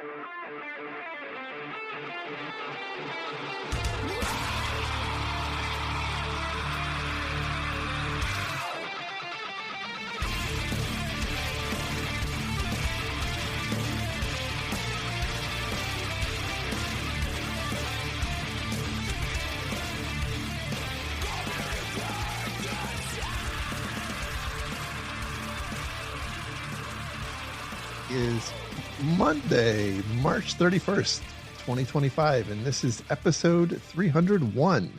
Is Monday, March 31st, 2025, and this is episode 301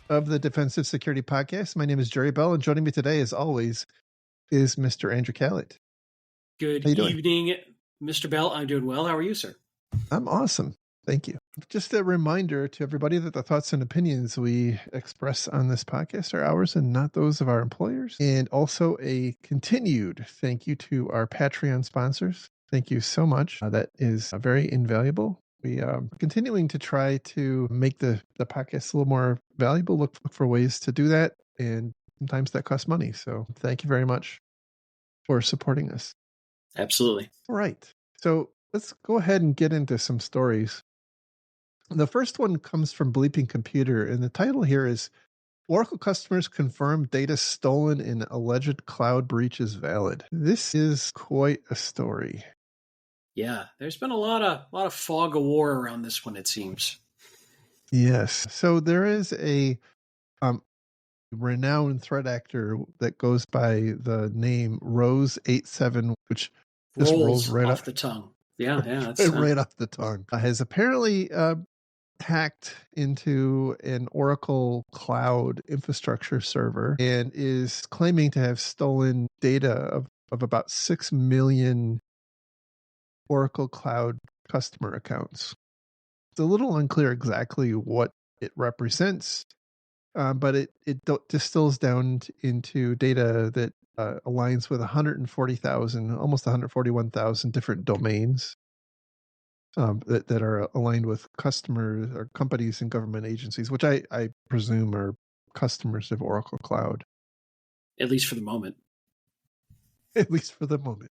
of the Defensive Security Podcast. My name is Jerry Bell, and joining me today, as always, is Mr. Andrew Kalat. Good evening, Mr. Bell. I'm doing well. How are you, sir? I'm awesome. Thank you. Just a reminder to everybody that the thoughts and opinions we express on this podcast are ours and not those of our employers. And also a continued thank you to our Patreon sponsors. Thank you so much. That is very invaluable. We are continuing to try to make the podcast a little more valuable, look for ways to do that. And sometimes that costs money. So thank you very much for supporting us. Absolutely. All right. So let's go ahead and get into some stories. The first one comes from Bleeping Computer, and the title here is Oracle Customers Confirm Data Stolen in Alleged Cloud Breach is Valid. This is quite a story. Yeah, there's been a lot of fog of war around this one, it seems. Yes. So there is a renowned threat actor that goes by the name Rose87, which just rolls right off the tongue. Yeah, that's right off the tongue. Has apparently hacked into an Oracle Cloud infrastructure server and is claiming to have stolen data of about 6 million Oracle Cloud customer accounts. It's a little unclear exactly what it represents, but it distills down into data that aligns with 140,000, almost 141,000 different domains. That are aligned with customers or companies and government agencies, which I presume are customers of Oracle Cloud. At least for the moment. At least for the moment.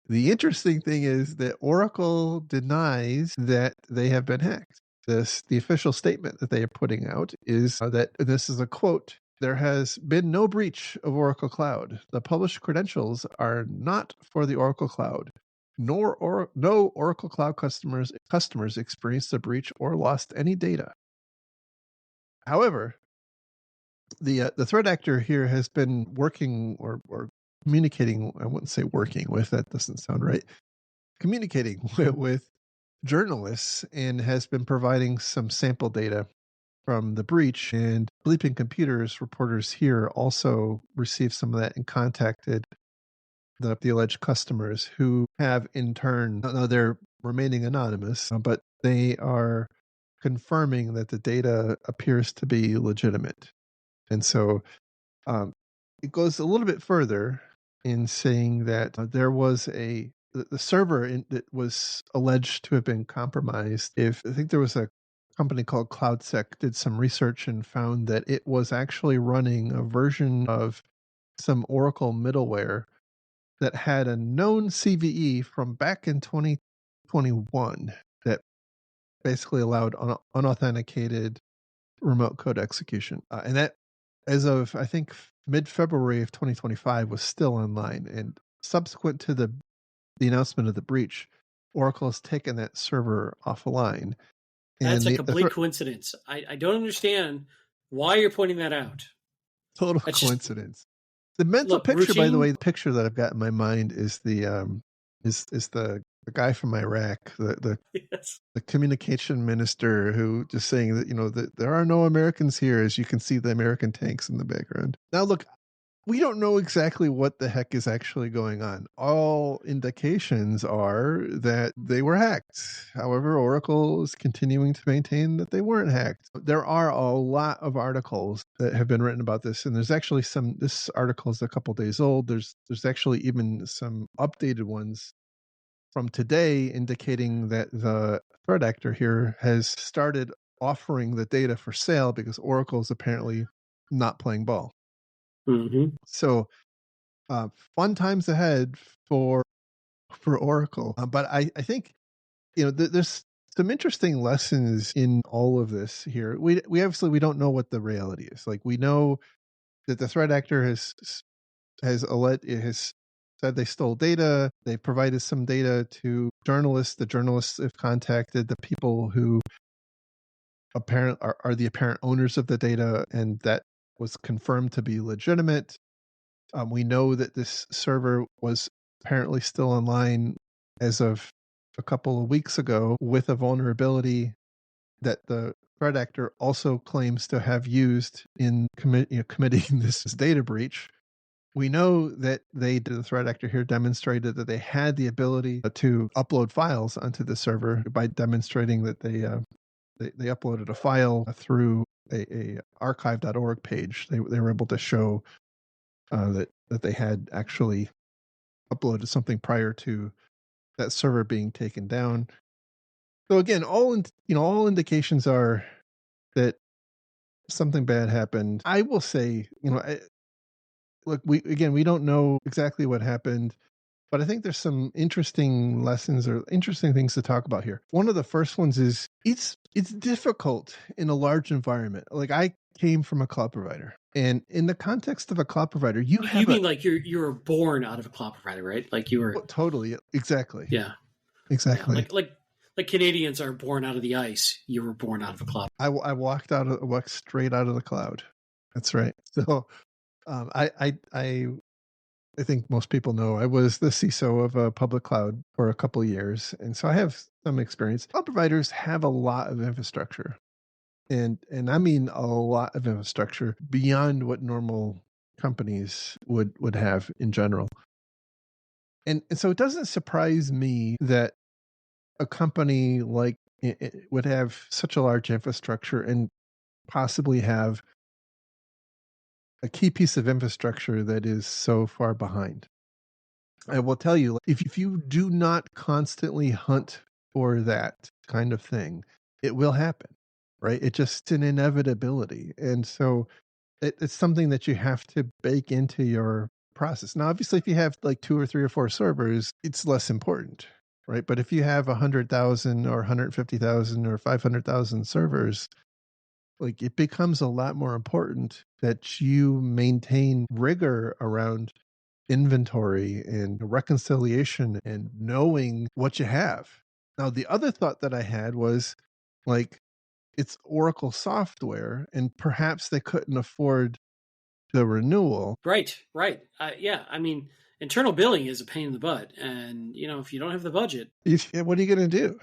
The interesting thing is that Oracle denies that they have been hacked. The official statement that they are putting out is that, and this is a quote, there has been no breach of Oracle Cloud. The published credentials are not for the Oracle Cloud. No Oracle Cloud customers experienced a breach or lost any data. However, the threat actor here has been working or communicating. I wouldn't say working with, that doesn't sound right. Communicating with journalists and has been providing some sample data from the breach. And Bleeping Computers reporters here also received some of that and contacted the alleged customers, who have in turn, now they're remaining anonymous, but they are confirming that the data appears to be legitimate. And so it goes a little bit further in saying that there was the server that was alleged to have been compromised. I think there was a company called CloudSec did some research and found that it was actually running a version of some Oracle middleware that had a known CVE from back in 2021 that basically allowed unauthenticated remote code execution. And that, as of, I think, mid-February of 2025, was still online. And subsequent to the announcement of the breach, Oracle has taken that server offline. That's a complete coincidence. I don't understand why you're pointing that out. Total coincidence. The mental picture, by the way, the picture that I've got in my mind is the guy from Iraq, the communication minister, who just saying that, that there are no Americans here, as you can see the American tanks in the background. Now, look, we don't know exactly what the heck is actually going on. All indications are that they were hacked. However, Oracle is continuing to maintain that they weren't hacked. There are a lot of articles that have been written about this, and there's actually this article is a couple days old. There's actually even some updated ones from today indicating that the threat actor here has started offering the data for sale because Oracle is apparently not playing ball. Mm-hmm. So fun times ahead for Oracle. But I think there's some interesting lessons in all of this here. We obviously we don't know what the reality is. Like we know that the threat actor has said they stole data. They provided some data to journalists. The journalists have contacted the people who are the apparent owners of the data, and that was confirmed to be legitimate. We know that this server was apparently still online as of a couple of weeks ago with a vulnerability that the threat actor also claims to have used in committing this data breach. We know that the threat actor here, demonstrated that they had the ability to upload files onto the server by demonstrating that they uploaded a file through a archive.org page. They were able to show that they had actually uploaded something prior to that server being taken down. So again, all indications are that something bad happened. I will say, look, we don't know exactly what happened, but I think there's some interesting lessons or interesting things to talk about here. One of the first ones is it's difficult in a large environment. Like I came from a cloud provider, and in the context of a cloud provider, you You have a mean like you were born out of a cloud provider, right? Like you were, totally exactly yeah, yeah. exactly. Like Canadians are born out of the ice. You were born out of a cloud. I walked straight out of the cloud. That's right. So I think most people know I was the CISO of a public cloud for a couple of years, and so I have some experience. Cloud providers have a lot of infrastructure, and I mean a lot of infrastructure beyond what normal companies would have in general. And so it doesn't surprise me that a company like it would have such a large infrastructure and possibly have a key piece of infrastructure that is so far behind. I will tell you, if you do not constantly hunt for that kind of thing, it will happen, right? It's just an inevitability. And so it's something that you have to bake into your process. Now, obviously, if you have like two or three or four servers, it's less important, right? But if you have 100,000 or 150,000 or 500,000 servers, like it becomes a lot more important that you maintain rigor around inventory and reconciliation and knowing what you have. Now, the other thought that I had was like, it's Oracle software, and perhaps they couldn't afford the renewal. Right, right. Yeah, I mean, internal billing is a pain in the butt, and if you don't have the budget, What are you going to do?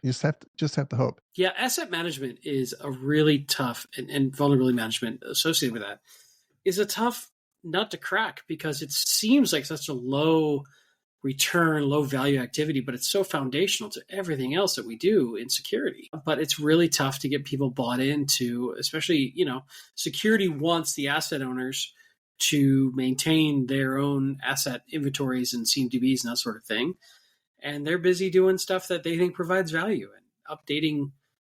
You just have to hope. yeah, asset management is a really tough, and vulnerability management associated with that is a tough nut to crack because it seems like such a low return, low value activity, but it's so foundational to everything else that we do in security. But it's really tough to get people bought into, especially, security wants the asset owners to maintain their own asset inventories and CMDBs and that sort of thing. And they're busy doing stuff that they think provides value, and updating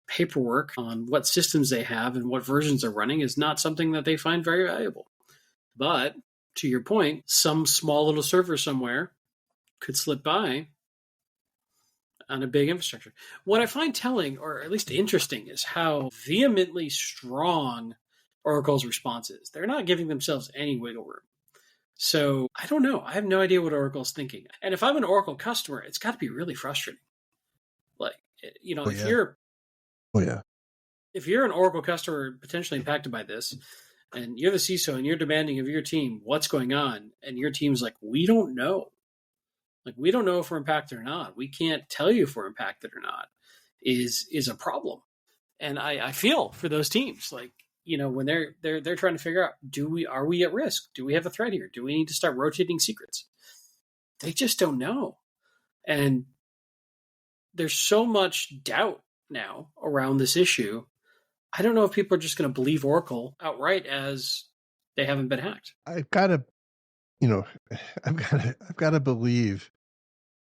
paperwork on what systems they have and what versions are running is not something that they find very valuable. But to your point, some small little server somewhere could slip by on a big infrastructure. What I find telling, or at least interesting, is how vehemently strong Oracle's response is. They're not giving themselves any wiggle room. So I don't know. I have no idea what Oracle's thinking. And if I'm an Oracle customer, it's got to be really frustrating. Like, Oh if yeah. you're Oh yeah. if you're an Oracle customer potentially impacted by this, and you're the CISO and you're demanding of your team what's going on, and your team's like, we don't know. Like, we don't know if we're impacted or not. We can't tell you if we're impacted or not. Is a problem, and I feel for those teams. Like, when they're trying to figure out, are we at risk? Do we have a threat here? Do we need to start rotating secrets? They just don't know, and there's so much doubt now around this issue. I don't know if people are just going to believe Oracle outright as they haven't been hacked. I've got to, you know, I've got to believe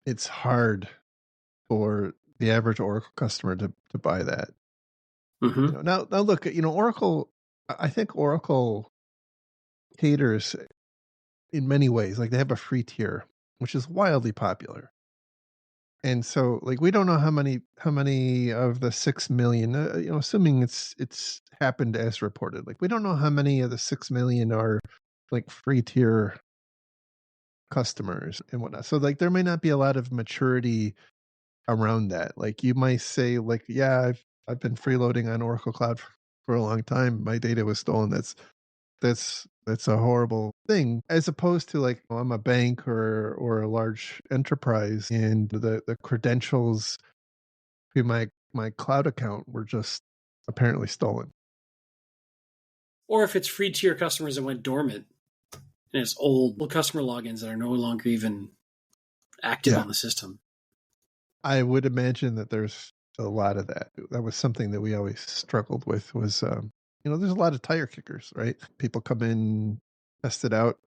it's hard for the average Oracle customer to buy that. Mm-hmm. Now look, Oracle. I think Oracle caters in many ways. Like they have a free tier, which is wildly popular, And so, like, we don't know how many of the 6 million, assuming it's happened as reported. Like, we don't know how many of the 6 million are like free tier customers and whatnot. So, like, there may not be a lot of maturity around that. Like, you might say, like, yeah, I've been freeloading on Oracle Cloud for a long time. My data was stolen. That's a horrible thing, as opposed to, like, I'm a bank or a large enterprise, and the credentials to my cloud account were just apparently stolen. Or if it's free tier customers that went dormant and it's old customer logins that are no longer even active Yeah, on the system. I would imagine that there's a lot of that. That was something that we always struggled with. Was there's a lot of tire kickers, right? People come in, test it out,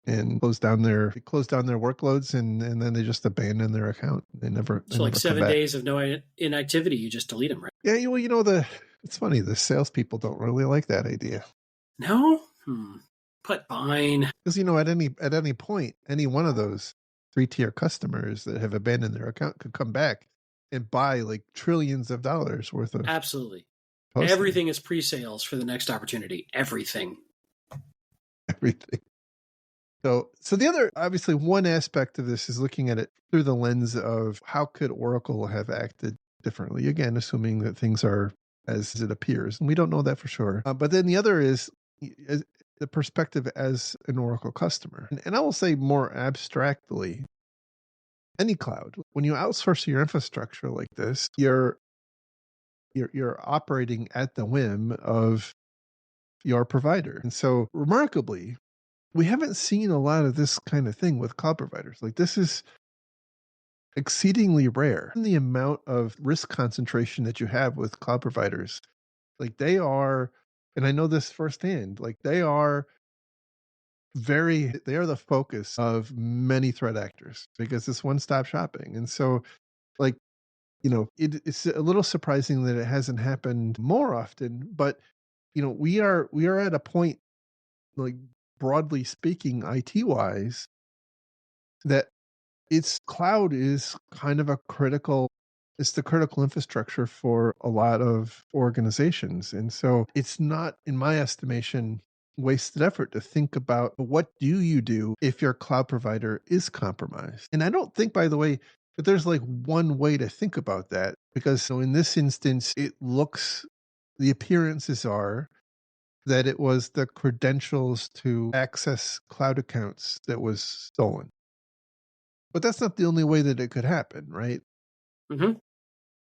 and close down their workloads, and then they just abandon their account. They So like never come seven back. days of no inactivity, you just delete them, right? Yeah, it's funny. The salespeople don't really like that idea No? But fine. because at any point, any one of those 3 tier customers that have abandoned their account could come back and buy like trillions of dollars worth of Absolutely. hosting. Everything is pre-sales for the next opportunity. Everything. Everything. So the other, obviously, one aspect of this is looking at it through the lens of how could Oracle have acted differently? Again, assuming that things are as it appears, and we don't know that for sure. But then the other is the perspective as an Oracle customer, and I will say more abstractly, any cloud. When you outsource your infrastructure like this, you're operating at the whim of your provider, and so remarkably, we haven't seen a lot of this kind of thing with cloud providers. Like, this is exceedingly rare. The amount of risk concentration that you have with cloud providers, like, they are, and I know this firsthand, like, they are the focus of many threat actors because it's one-stop shopping. And so, like, it's a little surprising that it hasn't happened more often, but we are at a point, like, broadly speaking, IT wise, that its cloud is kind of it's the critical infrastructure for a lot of organizations. And so it's not, in my estimation, wasted effort to think about what do you do if your cloud provider is compromised. And I don't think, by the way, that there's like one way to think about that, because so in this instance, the appearances are that it was the credentials to access cloud accounts that was stolen. But that's not the only way that it could happen, right? Mm-hmm.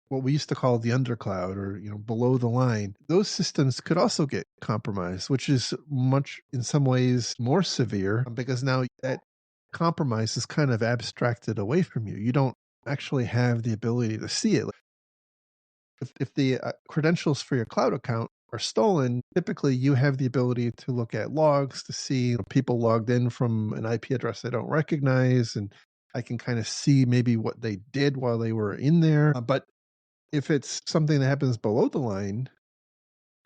What we used to call the undercloud, or below the line, those systems could also get compromised, which is much, in some ways, more severe, because now that compromise is kind of abstracted away from you. You don't actually have the ability to see it. If the credentials for your cloud account are stolen, typically you have the ability to look at logs to see people logged in from an IP address I don't recognize, and I can kind of see maybe what they did while they were in there. But if it's something that happens below the line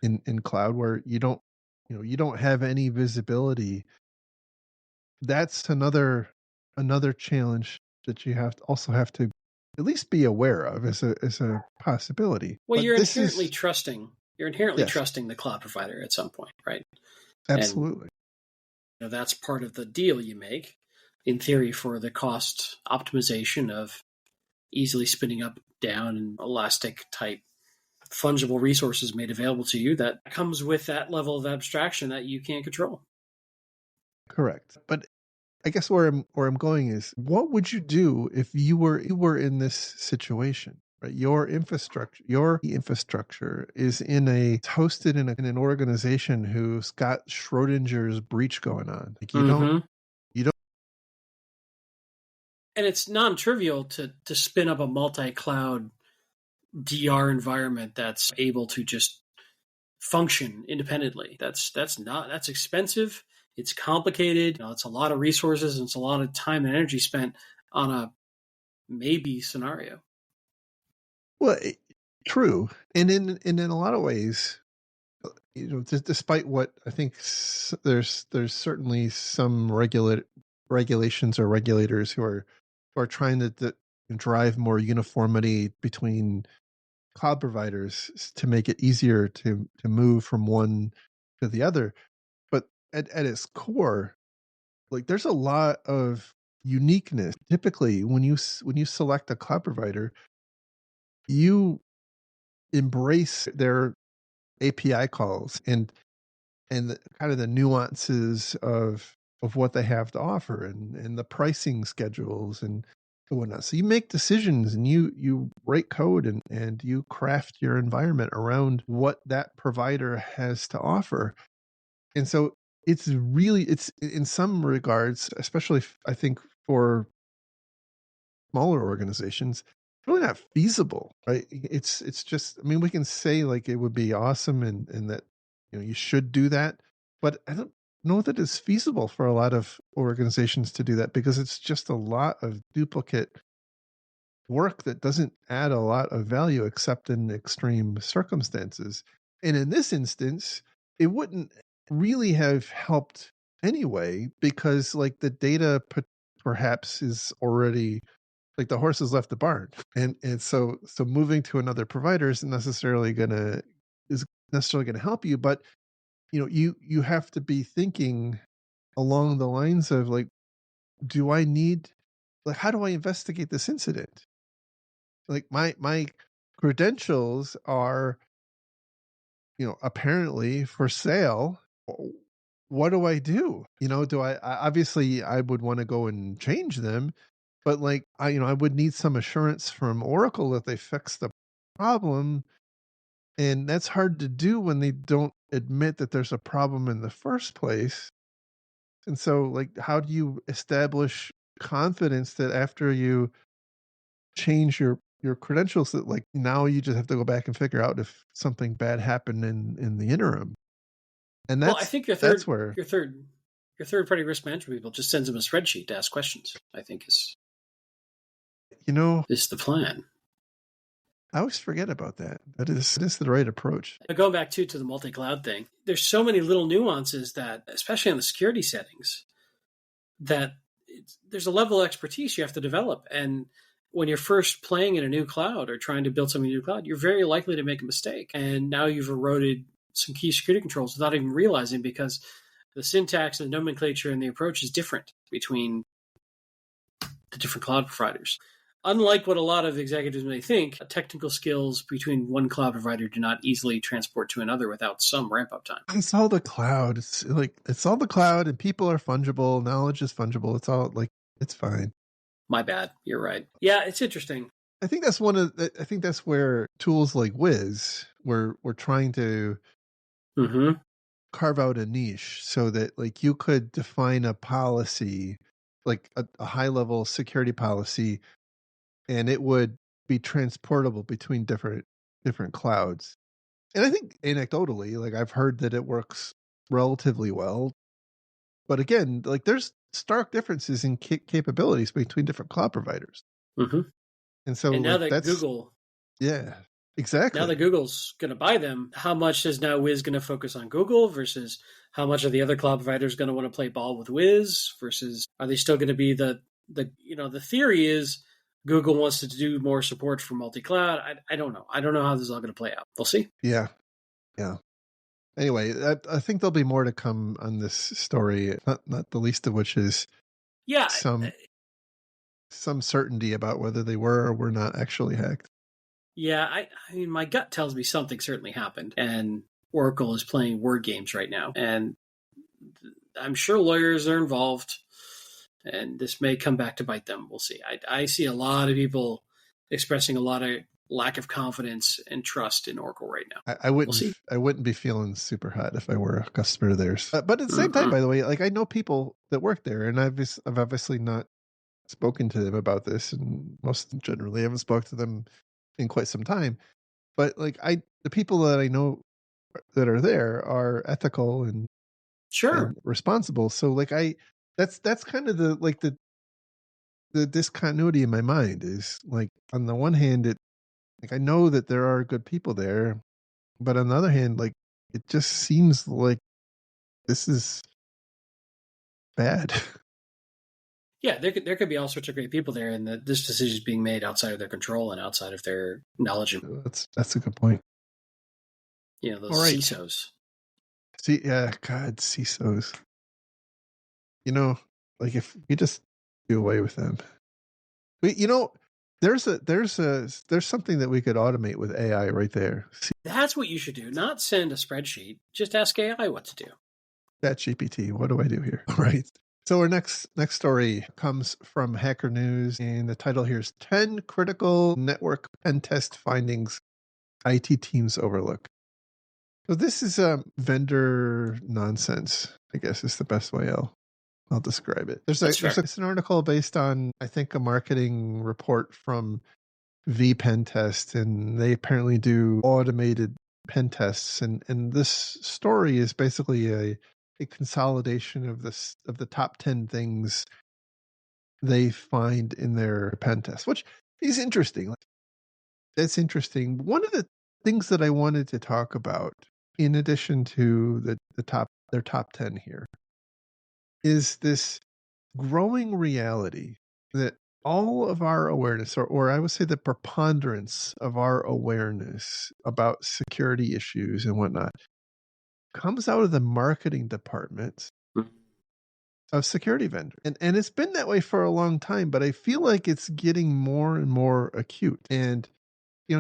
in cloud, where you don't have any visibility, that's another challenge that you have to at least be aware of as a possibility. Well, But this is, you're inherently yes, trusting the cloud provider at some point, right? And absolutely. that's part of the deal you make, in theory, for the cost optimization of easily spinning up, down, and elastic type fungible resources made available to you. That comes with that level of abstraction that you can't control. Correct. But I guess where I'm going is, what would you do if you were in this situation? Right? Your infrastructure is hosted in an organization who's got Schrodinger's breach going on. Like, Mm-hmm. you don't And it's non-trivial to spin up a multi-cloud DR environment that's able to just function independently. That's expensive. It's complicated. It's a lot of resources and it's a lot of time and energy spent on a maybe scenario. well, true. And in a lot of ways, despite what I think, there's certainly some regulations or regulators who are trying to drive more uniformity between cloud providers to make it easier to move from one to the other. But at its core, like there's a lot of uniqueness. Typically, when you select a cloud provider, you embrace their API calls and the, kind of the nuances of what they have to offer and the pricing schedules and whatnot. So you make decisions and you write code and you craft your environment around what that provider has to offer. And so it's in some regards, especially I think for smaller organizations, really not feasible, right? It's just, I mean, we can say like it would be awesome and that you should do that, but I don't know that it's feasible for a lot of organizations to do that because it's just a lot of duplicate work that doesn't add a lot of value except in extreme circumstances. And in this instance, it wouldn't really have helped anyway because like the data perhaps is already like the horse has left the barn, and so moving to another provider is necessarily gonna help you, but you have to be thinking along the lines of like, do I need, like, how do I investigate this incident? Like my credentials are apparently for sale. What do I do? Do obviously I would want to go and change them, but like I would need some assurance from Oracle that they fixed the problem, and that's hard to do when they don't admit that there's a problem in the first place. And so like how do you establish confidence that after you change your credentials that like now you just have to go back and figure out if something bad happened in the interim? And Well, I think that's where your third party risk management people just sends them a spreadsheet to ask questions. I think you know is the plan. I always forget about that. That is the right approach. Going back to the multi cloud thing, there's so many little nuances that, especially on the security settings, that there's a level of expertise you have to develop. And when you're first playing in a new cloud or trying to build something in a new cloud, you're very likely to make a mistake. And now you've eroded some key security controls without even realizing because the syntax and the nomenclature and the approach is different between the different cloud providers. Unlike what a lot of executives may think, technical skills between one cloud provider do not easily transport to another without some ramp up time. It's all the cloud. It's all the cloud, and people are fungible. Knowledge is fungible. It's all like it's fine. My bad. You're right. Yeah, it's interesting. I think that's where tools like Wiz we're trying to Mm-hmm. carve out a niche so that like you could define a policy, like a high level security policy, and it would be transportable between different clouds. And I think anecdotally, like I've heard that it works relatively well. But again, like there's stark differences in capabilities between different cloud providers. Mm-hmm. And so And like that's yeah, now that exactly. Google's going to buy them, how much is now Wiz going to focus on Google versus how much are the other cloud providers going to want to play ball with Wiz versus are they still going to be the theory is Google wants to do more support for multi-cloud. I don't know. I don't know how this is all going to play out. We'll see. Yeah. Yeah. Anyway, I think there'll be more to come on this story, not the least of which is Yeah, some some certainty about whether they were or were not actually hacked. yeah. I mean, my gut tells me something certainly happened, and Oracle is playing word games right now, and I'm sure lawyers are involved, and this may come back to bite them. We'll see. I see a lot of people expressing a lot of lack of confidence and trust in Oracle right now. We'll see. I wouldn't be feeling super hot if I were a customer of theirs. But at the same time, Mm-hmm. by the way, like I know people that work there, and I've obviously not spoken to them about this, and most generally haven't spoken to them in quite some time. But like the people that I know that are there are ethical Sure. and responsible. So like that's kind of the discontinuity in my mind is like on the one hand it like I know that there are good people there, but on the other hand, like it just seems like this is bad. Yeah, there could be all sorts of great people there, and this decision is being made outside of their control and outside of their knowledge. And That's a good point. All those right. CISOs. See, yeah, God, CISOs. You know, like if we just do away with them. There's something that we could automate with AI right there. That's what you should do. Not send a spreadsheet. Just ask AI what to do. ChatGPT, what do I do here? All right. So our next story comes from Hacker News, and the title here is 10 Critical Network Pen Test Findings IT Teams Overlook. So this is vendor nonsense, I guess is the best way I'll describe it. It's an article based on, I think, a marketing report from VPen Test, and they apparently do automated pen tests. And this story is basically a consolidation of the top 10 things they find in their pen test, which is interesting. That's interesting. One of the things that I wanted to talk about, in addition to their top 10 here, is this growing reality that all of our awareness, or I would say the preponderance of our awareness about security issues and whatnot, comes out of the marketing department of security vendors. And it's been that way for a long time, but I feel like it's getting more and more acute. And,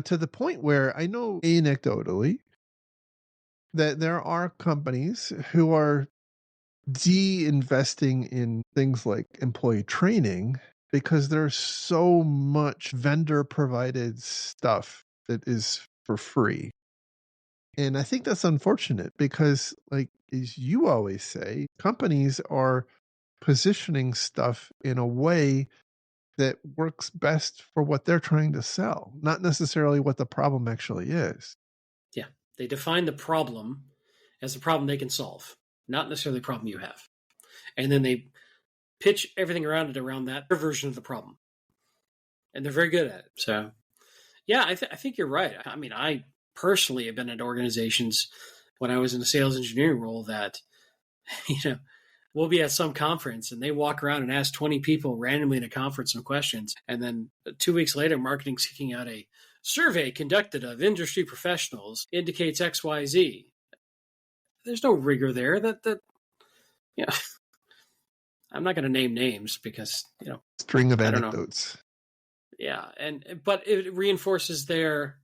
to the point where I know anecdotally that there are companies who are de-investing in things like employee training because there's so much vendor provided stuff that is for free. And I think that's unfortunate because, like, as you always say, companies are positioning stuff in a way that works best for what they're trying to sell, not necessarily what the problem actually is. Yeah, they define the problem as a problem they can solve, not necessarily a problem you have. And then they pitch everything around it around that version of the problem. And they're very good at it. So, yeah, I think you're right. I mean, I personally have been at organizations when I was in a sales engineering role that, we'll be at some conference and they walk around and ask 20 people randomly in a conference some questions. And then 2 weeks later, marketing's kicking out a survey conducted of industry professionals indicates XYZ. There's no rigor there. Yeah, I'm not going to name names because String of I don't know. anecdotes. Yeah, but it reinforces their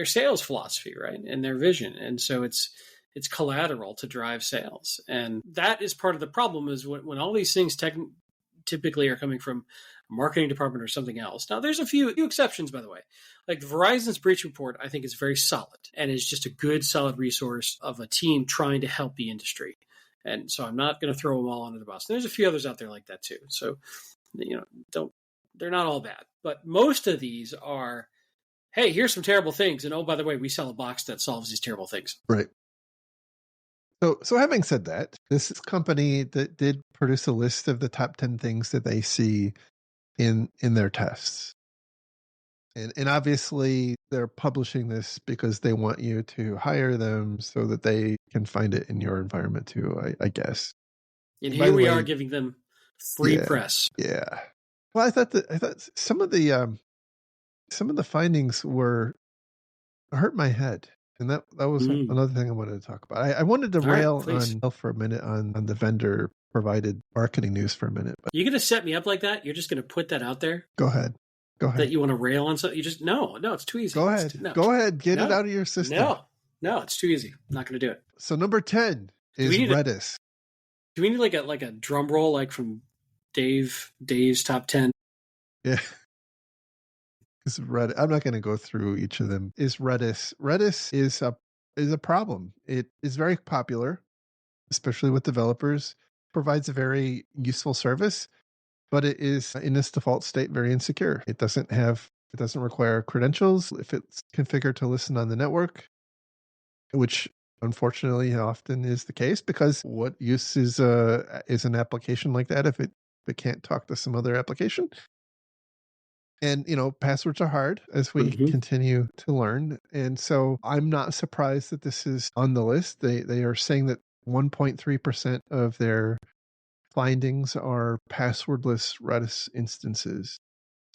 sales philosophy, right, and their vision, and so it's collateral to drive sales, and that is part of the problem. Is when all these things typically are coming from a marketing department or something else. Now, there's a few exceptions, by the way. Like Verizon's breach report, I think is very solid and is just a good, solid resource of a team trying to help the industry. And so I'm not going to throw them all under the bus. There's a few others out there like that too. So, they're not all bad, but most of these are, hey, here's some terrible things, and oh, by the way, we sell a box that solves these terrible things. Right. So having said that, this company that did produce a list of the top 10 things that they see in their tests. And obviously they're publishing this because they want you to hire them so that they can find it in your environment too, I guess. And here we are giving them free press. Yeah. Well, I thought some of the findings hurt my head. And that was another thing I wanted to talk about. I wanted to rail on for a minute on the vendor provided marketing news for a minute. But you're going to set me up like that? You're just going to put that out there? Go ahead. That you want to rail on something? You just no, it's too easy. Go ahead. Go ahead. Get it out of your system. No, it's too easy. I'm not going to do it. So number 10 is Redis. Do we need like a drum roll like from Dave's top 10? Yeah. Is Redis. I'm not going to go through each of them. Is Redis. Redis is a problem. It is very popular, especially with developers. Provides a very useful service, but it is in its default state very insecure. It doesn't require credentials if it's configured to listen on the network, which unfortunately often is the case, because what use is an application like that if it can't talk to some other application? And, passwords are hard, as we continue to learn. And so I'm not surprised that this is on the list. They are saying that 1.3% of their findings are passwordless Redis instances.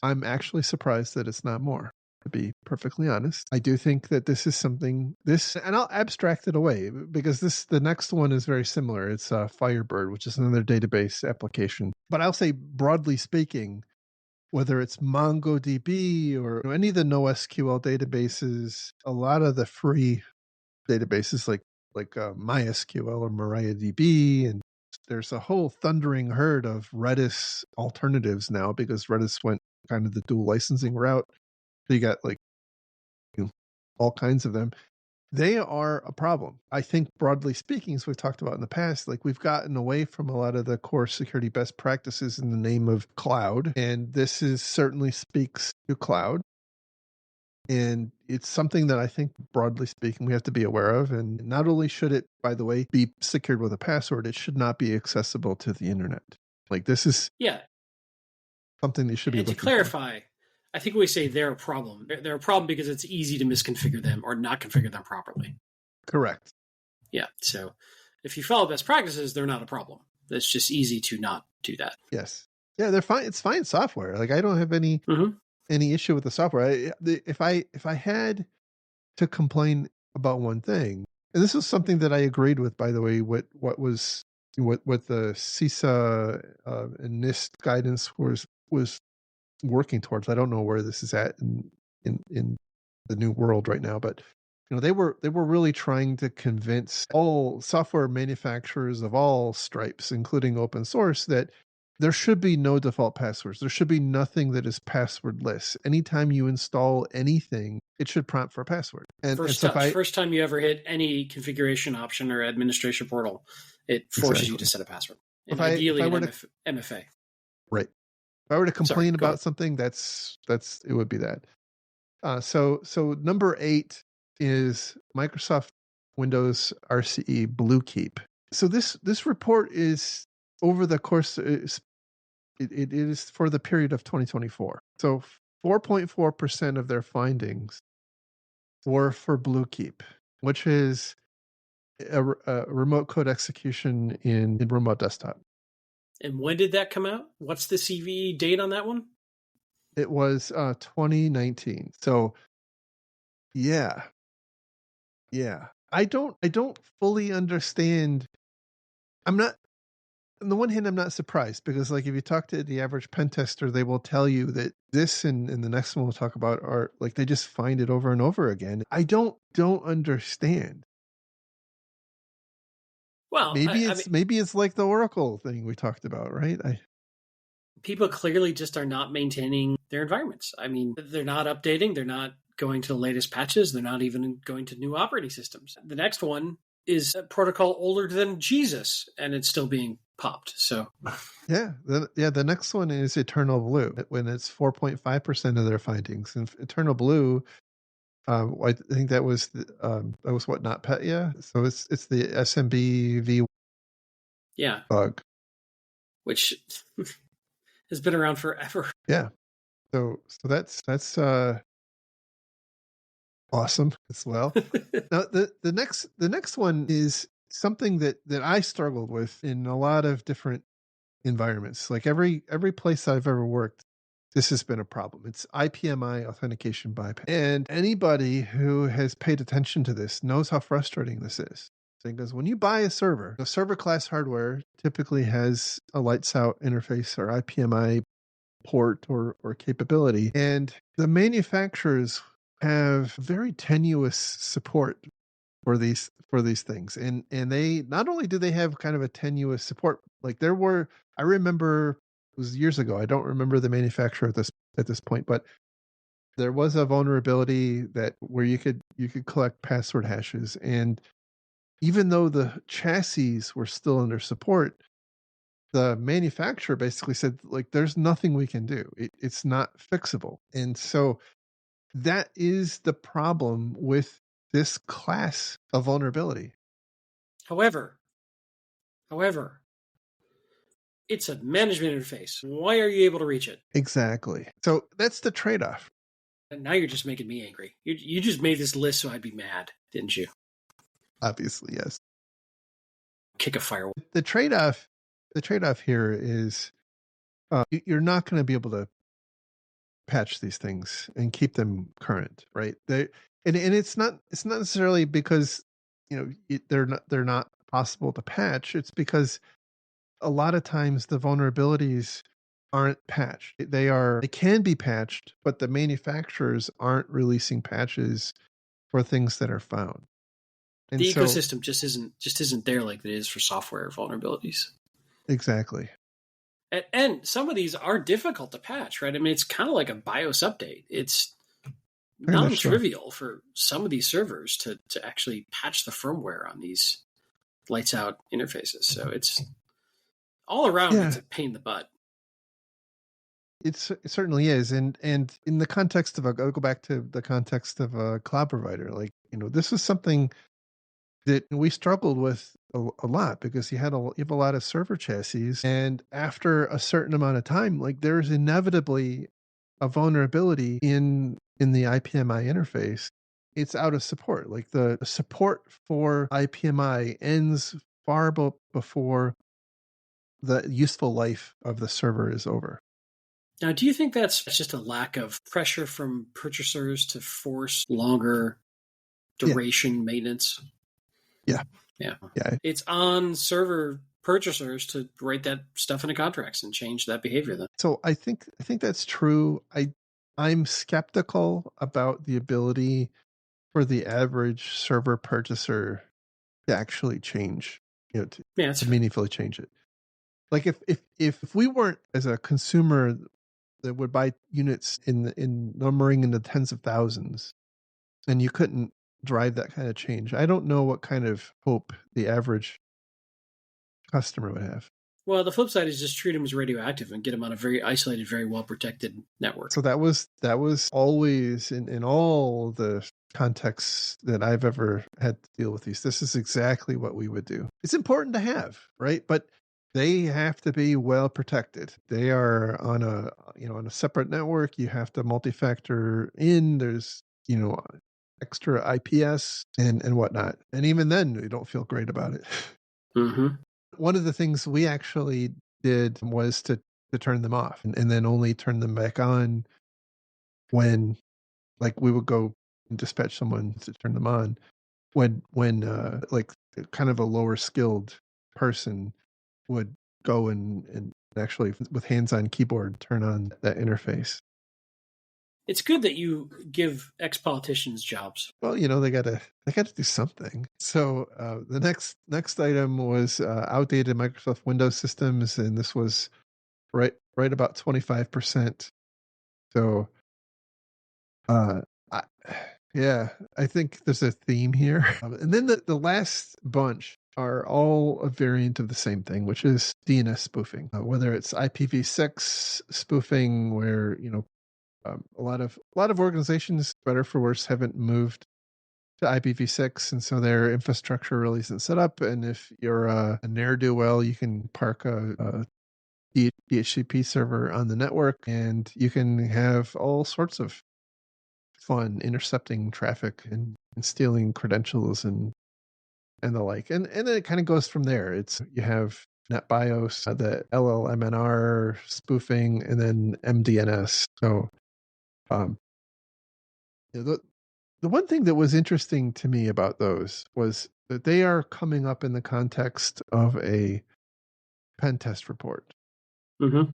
I'm actually surprised that it's not more, to be perfectly honest. I do think that this is something, and I'll abstract it away because the next one is very similar. It's Firebird, which is another database application. But I'll say, broadly speaking, whether it's MongoDB or any of the NoSQL databases, a lot of the free databases like MySQL or MariaDB, and there's a whole thundering herd of Redis alternatives now because Redis went kind of the dual licensing route. So you got all kinds of them. They are a problem. I think broadly speaking, as we've talked about in the past, we've gotten away from a lot of the core security best practices in the name of cloud. And this certainly speaks to cloud. And it's something that I think, broadly speaking, we have to be aware of. And not only should it, by the way, be secured with a password, it should not be accessible to the internet. This is something they should be looking for. To clarify, I think we say they're a problem. They're a problem because it's easy to misconfigure them or not configure them properly. Correct. Yeah. So if you follow best practices, they're not a problem. It's just easy to not do that. Yes. Yeah, they're fine. It's fine software. I don't have any issue with the software. If I had to complain about one thing, and this was something that I agreed with, by the way, what the CISA and NIST guidance was working towards. I don't know where this is at in the new world right now, but they were really trying to convince all software manufacturers of all stripes, including open source, that there should be no default passwords. There should be nothing that is passwordless. Anytime you install anything, it should prompt for a password. And first time you ever hit any configuration option or administration portal, it forces you to set a password. And ideally an MFA. Right. If I were to complain about something, that's it would be that. So number 8 is Microsoft Windows RCE Bluekeep. So this report is over the course. It is for the period of 2024. So 4.4% of their findings were for Bluekeep, which is a remote code execution in remote desktop. And when did that come out? What's the CVE date on that one? It was 2019. So yeah. I don't fully understand. On the one hand, I'm not surprised because if you talk to the average pen tester, they will tell you that this and the next one we'll talk about are they just find it over and over again. I don't understand. Well, maybe it's like the Oracle thing we talked about, right? People clearly just are not maintaining their environments. I mean, they're not updating. They're not going to the latest patches. They're not even going to new operating systems. The next one is a protocol older than Jesus, and it's still being popped. So, the next one is Eternal Blue, when it's 4.5% of their findings. And Eternal Blue, I think that was what, not Petya. So it's the SMB v bug, which has been around forever. Yeah. So that's awesome as well. Now the next one is something that I struggled with in a lot of different environments. Every place I've ever worked, this has been a problem. It's IPMI, authentication bypass. And anybody who has paid attention to this knows how frustrating this is. Because when you buy a server class hardware typically has a lights out interface or IPMI port or capability. And the manufacturers have very tenuous support for these things. And they not only do they have kind of a tenuous support, I remember it was years ago. I don't remember the manufacturer at this point, but there was a vulnerability where you could collect password hashes. And even though the chassis were still under support, the manufacturer basically said, there's nothing we can do. It's not fixable. And so that is the problem with this class of vulnerability. However, it's a management interface. Why are you able to reach it? Exactly. So that's the trade-off. And now you're just making me angry. You just made this list so I'd be mad, didn't you? Obviously, yes. Kick a firewall. The trade-off the trade-off here is you're not going to be able to patch these things and keep them current, right? And it's not necessarily because they're not possible to patch. It's because a lot of times the vulnerabilities aren't patched. They can be patched, but the manufacturers aren't releasing patches for things that are found. And The so ecosystem just isn't there like it is for software vulnerabilities. exactly. And some of these are difficult to patch, right? I mean, it's kind of like a BIOS update. It's Very much so. non-trivial for some of these servers to actually patch the firmware on these lights out interfaces. So it's all around, it's Yeah, a pain in the butt. it certainly is. And in the context of I'll go back to the context of a cloud provider, like, this is something that we struggled with a lot because you have a lot of server chassis, and after a certain amount of time, like, there's inevitably a vulnerability in the IPMI interface. It's out of support. Like, the support for IPMI ends before the useful life of the server is over. Now, do you think that's just a lack of pressure from purchasers to force longer Yeah, duration maintenance? yeah, Yeah. yeah. It's on server purchasers to write that stuff into contracts and change that behavior then. So I think that's true. I'm skeptical about the ability for the average server purchaser to actually change, Yeah, that's to fair. meaningfully change it. Like, if we weren't, as a consumer, that would buy units in numbering in the tens of thousands, and you couldn't drive that kind of change, I don't know what kind of hope the average customer would have. Well, the flip side is just treat them as radioactive and get them on a very isolated, very well protected network. So that was always in all the contexts that I've ever had to deal with these. This is exactly what we would do. It's important to have, right? But they have to be well protected. They are on a separate network. You have to multi-factor in. There's extra IPS and whatnot. And even then, we don't feel great about it. Mm-hmm. One of the things we actually did was to turn them off, and then only turn them back on when, like, we would go and dispatch someone to turn them on when like, kind of a lower skilled person would go and actually, with hands on keyboard, turn on that interface. It's good that you give ex-politicians jobs. Well, they gotta do something. So the next item was outdated Microsoft Windows systems, and this was right about 25%. So Uh, I, yeah, I think there's a theme here. And then the last bunch are all a variant of the same thing, which is DNS spoofing. Whether it's IPv6 spoofing, where a lot of organizations, better for worse, haven't moved to IPv6, and so their infrastructure really isn't set up. And if you're a ne'er do well, you can park a DHCP server on the network, and you can have all sorts of fun intercepting traffic and stealing credentials and the like. And then it kind of goes from there. It's You have NetBIOS, the LLMNR spoofing, and then MDNS. So um, the one thing that was interesting to me about those was that they are coming up in the context of a pen test report. Mm-hmm.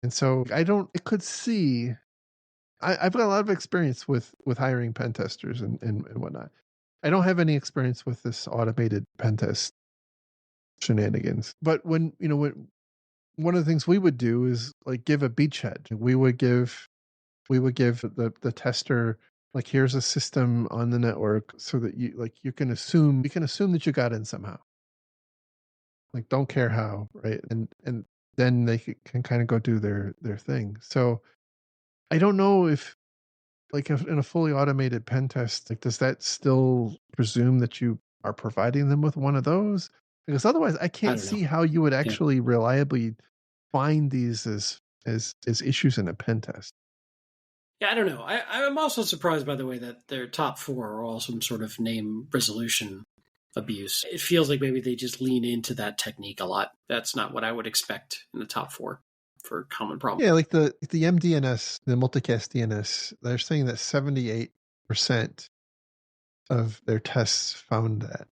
And so I could see, I've got a lot of experience with hiring pen testers and whatnot. I don't have any experience with this automated pen test shenanigans. But when one of the things we would do is, like, give a beachhead. We would give the tester, like, here's a system on the network, so that you can assume that you got in somehow. Like, don't care how, right? And then they can kind of go do their thing. So I don't know if, like, if in a fully automated pen test, like, does that still presume that you are providing them with one of those? Because otherwise, I I can't don't know. see how you would Yeah. actually reliably find these as issues in a pen test. Yeah, I don't know. I'm also surprised by the way that their top four are all some sort of name resolution abuse. It feels like maybe they just lean into that technique a lot. That's not what I would expect in the top four for common problem. Yeah, like the MDNS, the multicast DNS, they're saying that 78% of their tests found that,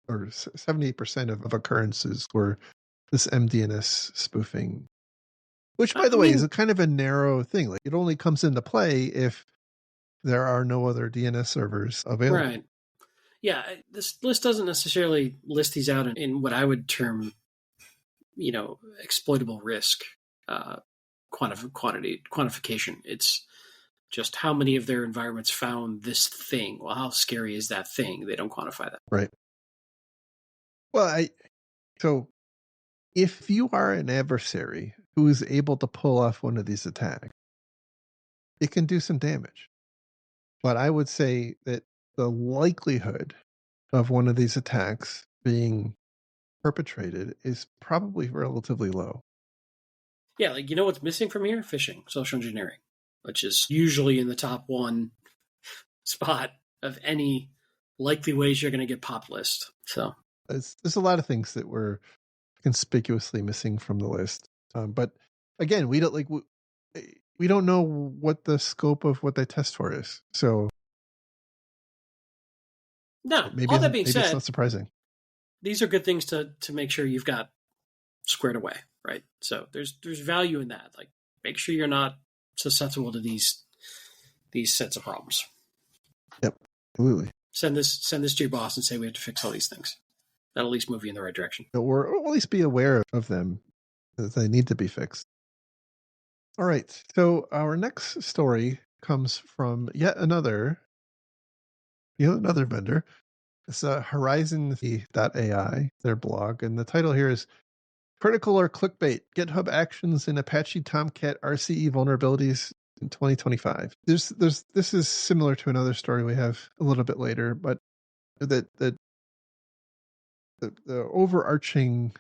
or 78% of occurrences were this MDNS spoofing, which, by I the way, is mean, a kind of a narrow thing. Like, it only comes into play if there are no other DNS servers available. right. Yeah, this list doesn't necessarily list these out in what I would term, exploitable risk quantification. It's just how many of their environments found this thing. Well, how scary is that thing? They don't quantify that. Right. Well, so if you are an adversary who is able to pull off one of these attacks, it can do some damage. But I would say that the likelihood of one of these attacks being perpetrated is probably relatively low. Yeah, like what's missing from here? Phishing, social engineering, which is usually in the top one spot of any likely ways you're going to get pop list. So There's a lot of things that were conspicuously missing from the list. But again, we don't know what the scope of what they test for is. So now, all that being maybe it's said, not surprising. these are good things to make sure you've got squared away, right? So there's value in that. Like, make sure you're not susceptible to these sets of problems. Yep, absolutely. Send this to your boss and say we have to fix all these things. That'll at least move you in the right direction. Or at least be aware of them, that they need to be fixed. All right. So our next story comes from yet another vendor. It's Horizon.ai, their blog, and the title here is "Critical or Clickbait: GitHub Actions in Apache Tomcat RCE Vulnerabilities in 2025." This is similar to another story we have a little bit later, but the overarching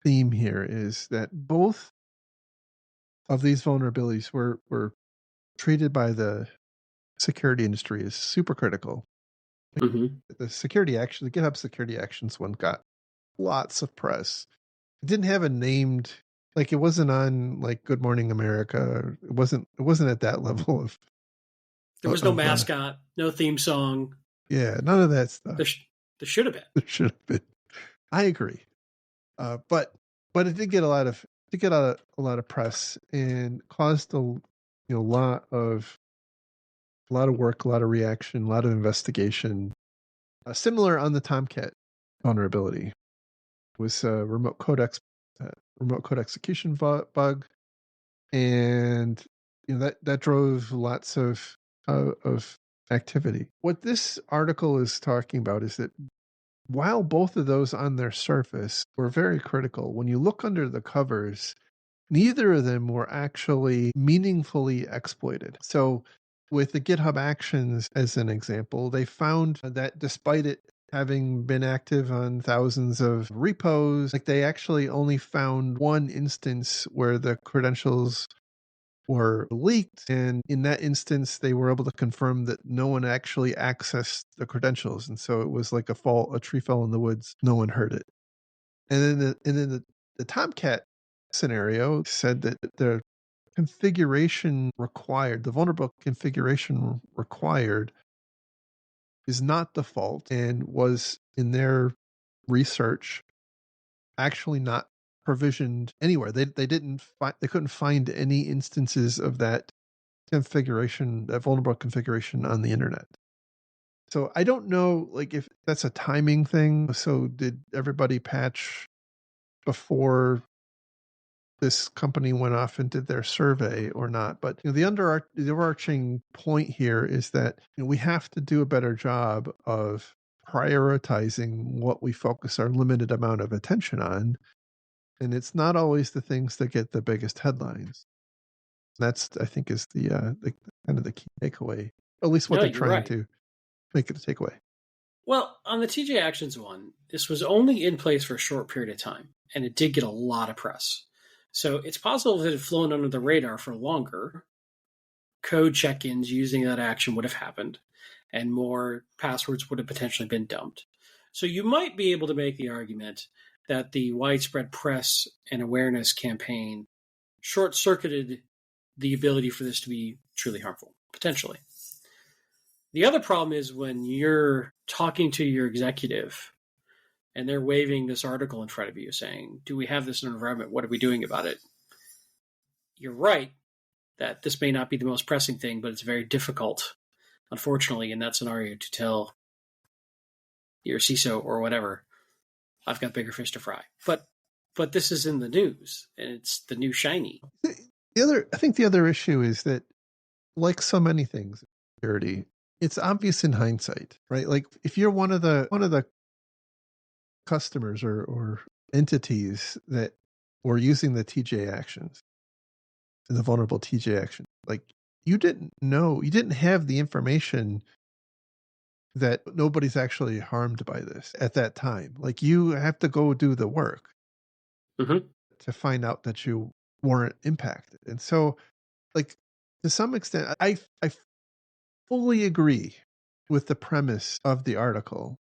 theme here is that both of these vulnerabilities were treated by the security industry as super critical. Mm-hmm. The GitHub security actions one got lots of press. It didn't have a named, like, it wasn't on like Good Morning America. It wasn't at that level of. There was no mascot, no theme song. Yeah, none of that stuff. There should have been. There should have been. I agree. But it did get a lot of press and caused a lot of work, a lot of reaction, a lot of investigation. Similar on the Tomcat vulnerability. It was a remote code execution bug, and that drove lots of activity. What this article is talking about is that while both of those on their surface were very critical, when you look under the covers, neither of them were actually meaningfully exploited. So with the GitHub Actions as an example, they found that despite it having been active on thousands of repos, like, they actually only found one instance where the credentials were leaked, and in that instance they were able to confirm that no one actually accessed the credentials, and so it was like a tree fell in the woods, no one heard it. And then the Tomcat scenario said that the vulnerable configuration required is not default, and was, in their research, actually not provisioned anywhere. They couldn't find any instances of that vulnerable configuration on the internet. So I don't know, like, if that's a timing thing. So did everybody patch before this company went off and did their survey or not? But the overarching point here is that we have to do a better job of prioritizing what we focus our limited amount of attention on, and it's not always the things that get the biggest headlines. That's, I think, is the kind of the key takeaway, at least what No, they're you're trying right. to make it a takeaway. Well, on the TJ Actions one, this was only in place for a short period of time, and it did get a lot of press. So it's possible that it had flown under the radar for longer. Code check-ins using that action would have happened, and more passwords would have potentially been dumped. So you might be able to make the argument that the widespread press and awareness campaign short circuited the ability for this to be truly harmful, potentially. The other problem is when you're talking to your executive and they're waving this article in front of you saying, do we have this in our environment? What are we doing about it? You're right that this may not be the most pressing thing, but it's very difficult, unfortunately, in that scenario to tell your CISO or whatever, I've got bigger fish to fry. But this is in the news, and it's the new shiny. I think the other issue is that, like so many things, security, it's obvious in hindsight, right? Like if you're one of the customers or entities that were using the TJ actions, the vulnerable TJ action, like you didn't have the information that nobody's actually harmed by this at that time. Like you have to go do the work Mm-hmm. to find out that you weren't impacted. And so, like to some extent, I fully agree with the premise of the article,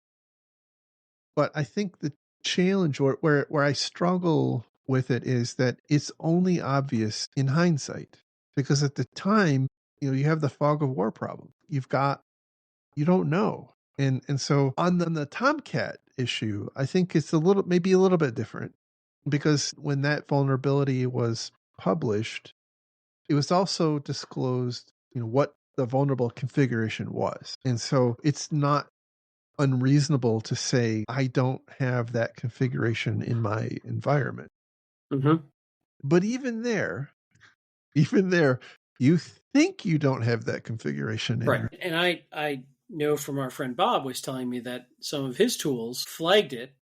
but I think the challenge where I struggle with it is that it's only obvious in hindsight, because at the time, you have the fog of war problem. You don't know. And so on the Tomcat issue, I think it's maybe a little bit different, because when that vulnerability was published, it was also disclosed, what the vulnerable configuration was. And so it's not unreasonable to say, I don't have that configuration in my environment. Mm-hmm. But even there, you think you don't have that configuration in Right. your. And I know from our friend Bob was telling me that some of his tools flagged it,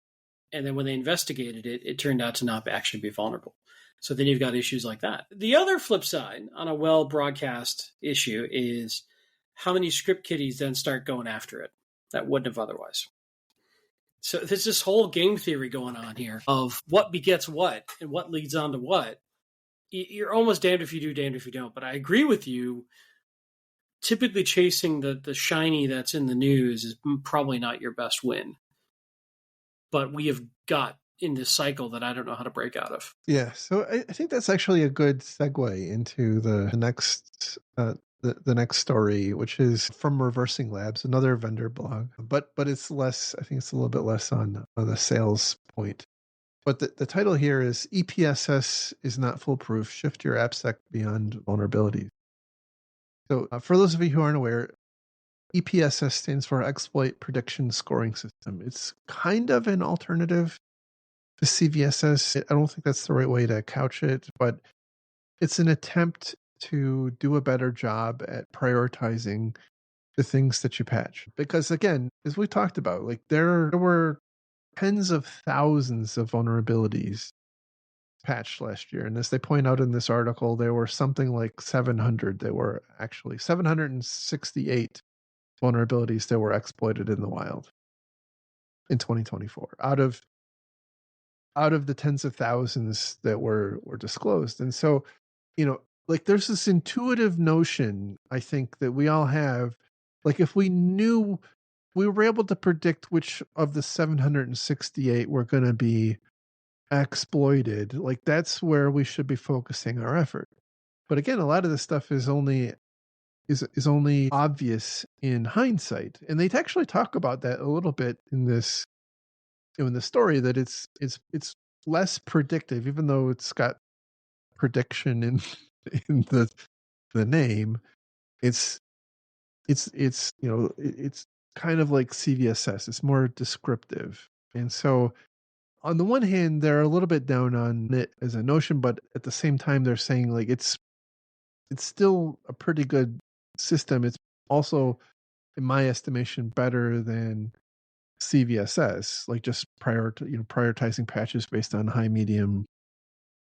and then when they investigated it, it turned out to not actually be vulnerable. So then you've got issues like that. The other flip side on a well broadcast issue is how many script kiddies then start going after it that wouldn't have otherwise. So there's this whole game theory going on here of what begets what and what leads on to what. You're almost damned if you do, damned if you don't. But I agree with you. Typically, chasing the shiny that's in the news is probably not your best win. But we have got in this cycle that I don't know how to break out of. Yeah, so I think that's actually a good segue into the next the next story, which is from Reversing Labs, another vendor blog, but it's less. I think it's a little bit less on the sales point. But the title here is EPSS is not foolproof. Shift your AppSec beyond vulnerabilities. So for those of you who aren't aware, EPSS stands for Exploit Prediction Scoring System. It's kind of an alternative to CVSS. I don't think that's the right way to couch it, but it's an attempt to do a better job at prioritizing the things that you patch. Because again, as we talked about, like there were tens of thousands of vulnerabilities patched last year. And as they point out in this article, there were something like 700. There were actually 768 vulnerabilities that were exploited in the wild in 2024 out of the tens of thousands that were disclosed. And so, like there's this intuitive notion, I think, that we all have, like if we knew, we were able to predict which of the 768 were going to be exploited, like that's where we should be focusing our effort. But again, a lot of this stuff is only obvious in hindsight, and they actually talk about that a little bit in this in the story, that it's less predictive, even though it's got prediction in in the name. It's it's kind of like CVSS. It's more descriptive, and so on the one hand, they're a little bit down on it as a notion, but at the same time, they're saying like it's still a pretty good system. It's also, in my estimation, better than CVSS, like just prioritizing patches based on high, medium,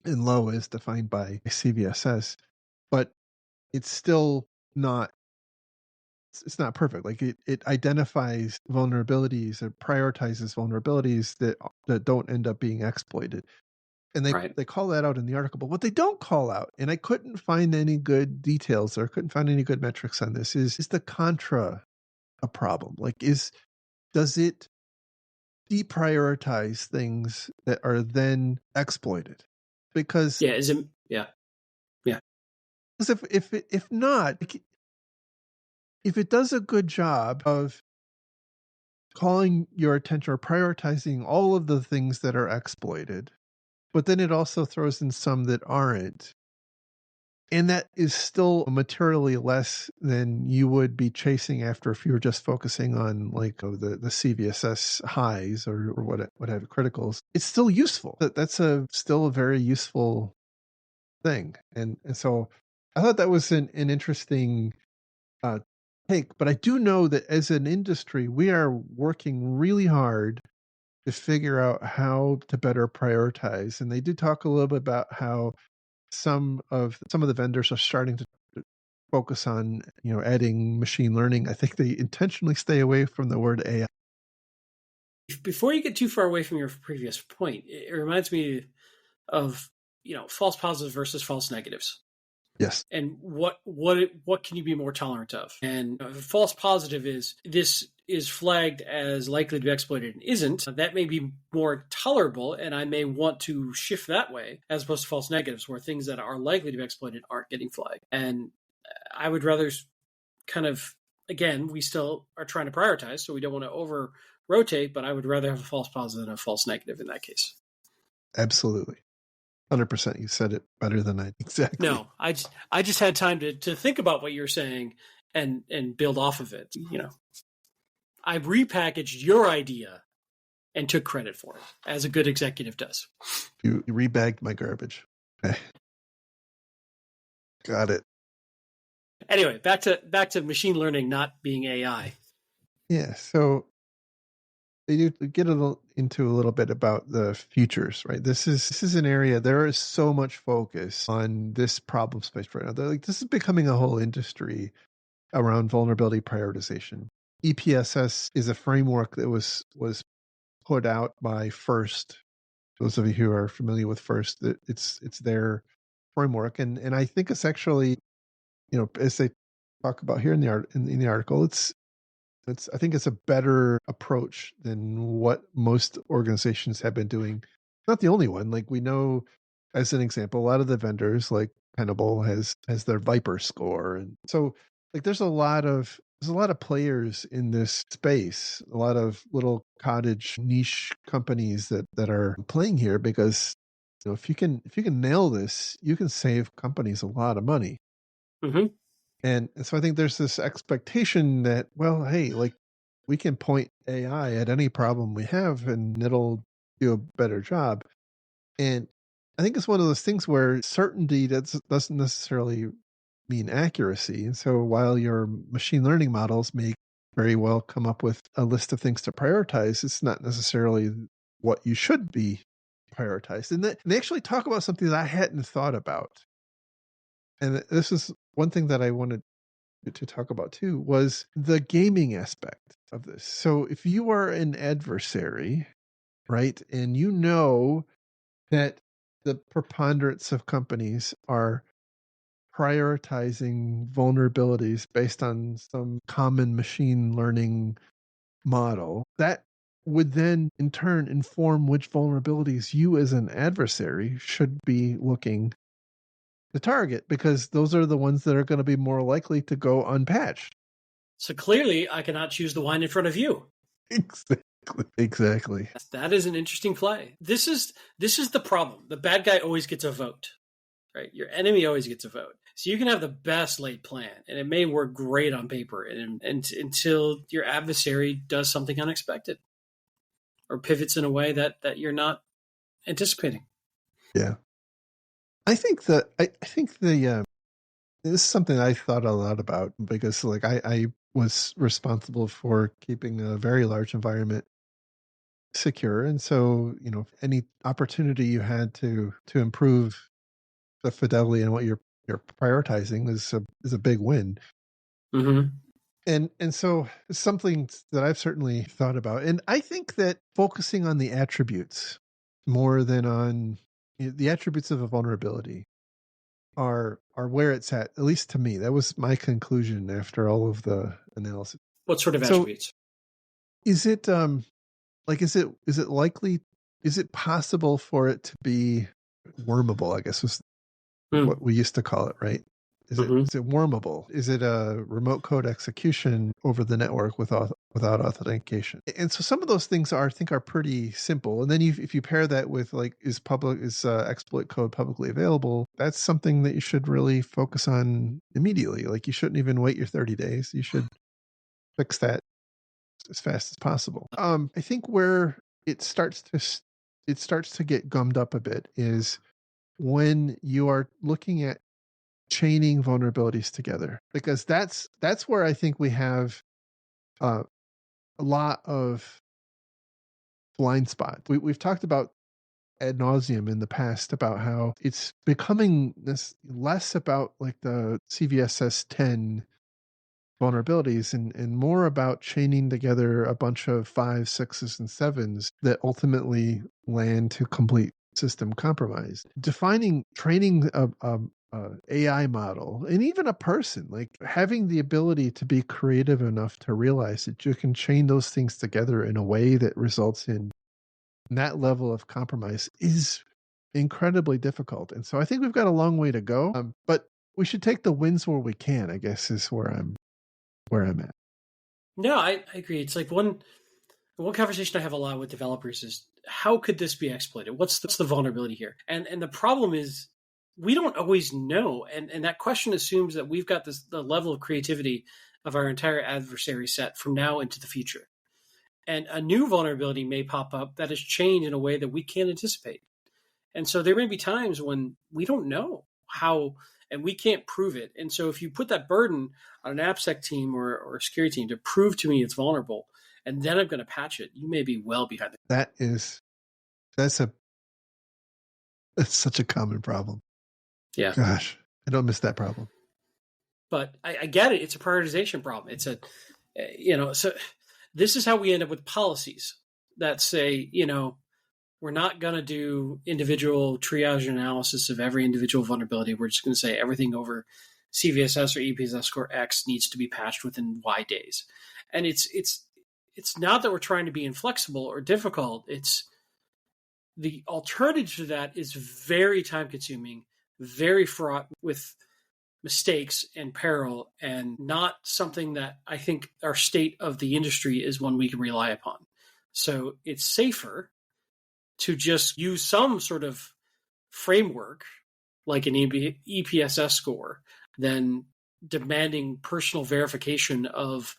and low as defined by CVSS. But it's still not it's not perfect. Like it identifies vulnerabilities, it prioritizes vulnerabilities that don't end up being exploited. And Right. they call that out in the article. But what they don't call out, and I couldn't find any good details or couldn't find any good metrics on this, is the contra a problem? Like does it deprioritize things that are then exploited. Because Yeah, is it? Yeah, yeah. if not, if it does a good job of calling your attention or prioritizing all of the things that are exploited, but then it also throws in some that aren't, and that is still materially less than you would be chasing after if you were just focusing on like the CVSS highs or what have criticals. It's still useful. That's still a very useful thing, and so I thought that was an interesting uh, take. But I do know that as an industry, we are working really hard to figure out how to better prioritize. And they did talk a little bit about how some of the vendors are starting to focus on adding machine learning. I think they intentionally stay away from the word AI. Before you get too far away from your previous point, it reminds me of false positives versus false negatives, Yes, and what can you be more tolerant of? And if a false positive is this is flagged as likely to be exploited and isn't, that may be more tolerable, and I may want to shift that way, as opposed to false negatives, where things that are likely to be exploited aren't getting flagged. And I would rather kind of, again, we still are trying to prioritize, so we don't want to over rotate, but I would rather have a false positive than a false negative in that case. absolutely. 100%. You said it better than I exactly. No, I just had time to think about what you're saying and build off of it. I repackaged your idea and took credit for it, as a good executive does. You rebagged my garbage. Okay. Got it. Anyway, back to machine learning not being AI. Yeah. So they do get into a little bit about the futures, right? This is an area there is so much focus on this problem space right now. Like this is becoming a whole industry around vulnerability prioritization. EPSS is a framework that was put out by First. Those of you who are familiar with First, it's their framework, and I think it's actually, as they talk about here in the article, it's I think it's a better approach than what most organizations have been doing. Not the only one. Like we know, as an example, a lot of the vendors like Tenable has their Viper score, and so like there's a lot of players in this space, a lot of little cottage niche companies that are playing here because if you can nail this, you can save companies a lot of money. Mm-hmm. And so I think there's this expectation that, well, hey, like we can point AI at any problem we have and it'll do a better job. And I think it's one of those things where certainty doesn't necessarily mean accuracy. And so while your machine learning models may very well come up with a list of things to prioritize, it's not necessarily what you should be prioritized. And they actually talk about something that I hadn't thought about. And this is one thing that I wanted to talk about too was the gaming aspect of this. So if you are an adversary, right, and you know that the preponderance of companies are prioritizing vulnerabilities based on some common machine learning model, that would then in turn inform which vulnerabilities you as an adversary should be looking to target because those are the ones that are going to be more likely to go unpatched. So clearly, I cannot choose the wine in front of you. Exactly. That is an interesting play. This is the problem. The bad guy always gets a vote, right? Your enemy always gets a vote. So you can have the best laid plan, and it may work great on paper, and until your adversary does something unexpected or pivots in a way that you're not anticipating. Yeah. I think the this is something I thought a lot about because like I was responsible for keeping a very large environment secure. And so, any opportunity you had to improve the fidelity and what you're prioritizing is a big win. Mm-hmm. And so it's something that I've certainly thought about. And I think that focusing on the attributes more than on the attributes of a vulnerability are where it's at least to me. That was my conclusion after all of the analysis. What sort of So attributes? is it like, is it likely, is it possible for it to be wormable, I guess was what Mm. we used to call it, right? Hmm. Is it wormable? Is it a remote code execution over the network without authentication? And so some of those things are, I think, are pretty simple. And then if you pair that with like, is exploit code publicly available? That's something that you should really focus on immediately. Like you shouldn't even wait your 30 days. You should fix that as fast as possible. I think where it starts to it starts to get gummed up a bit is when you are looking at chaining vulnerabilities together, because that's where I think we have uh, a lot of blind spot. We've talked about ad nauseum in the past about how it's becoming this less about like the CVSS 10 vulnerabilities and more about chaining together a bunch of fives, sixes, and sevens that ultimately land to complete system compromise. Defining, training a AI model and even a person, like having the ability to be creative enough to realize that you can chain those things together in a way that results in that level of compromise is incredibly difficult. And so I think we've got a long way to go. But we should take the wins where we can, I guess, is where I'm at. No, I agree. It's like one conversation I have a lot with developers is how could this be exploited? What's the vulnerability here? And the problem is we don't always know. And that question assumes that we've got the level of creativity of our entire adversary set from now into the future. And a new vulnerability may pop up that has changed in a way that we can't anticipate. And so there may be times when we don't know how and we can't prove it. And so if you put that burden on an AppSec team or a security team to prove to me it's vulnerable, and then I'm going to patch it, you may be well behind the. That is that's a that's such a common problem. Yeah. Gosh, I don't miss that problem. But I get it. It's a prioritization problem. It's so this is how we end up with policies that say, we're not going to do individual triage analysis of every individual vulnerability. We're just going to say everything over CVSS or EPSS score X needs to be patched within Y days. And it's not that we're trying to be inflexible or difficult. It's the alternative to that is very time consuming, very fraught with mistakes and peril, and not something that I think our state of the industry is one we can rely upon. So it's safer to just use some sort of framework like an EPSS score than demanding personal verification of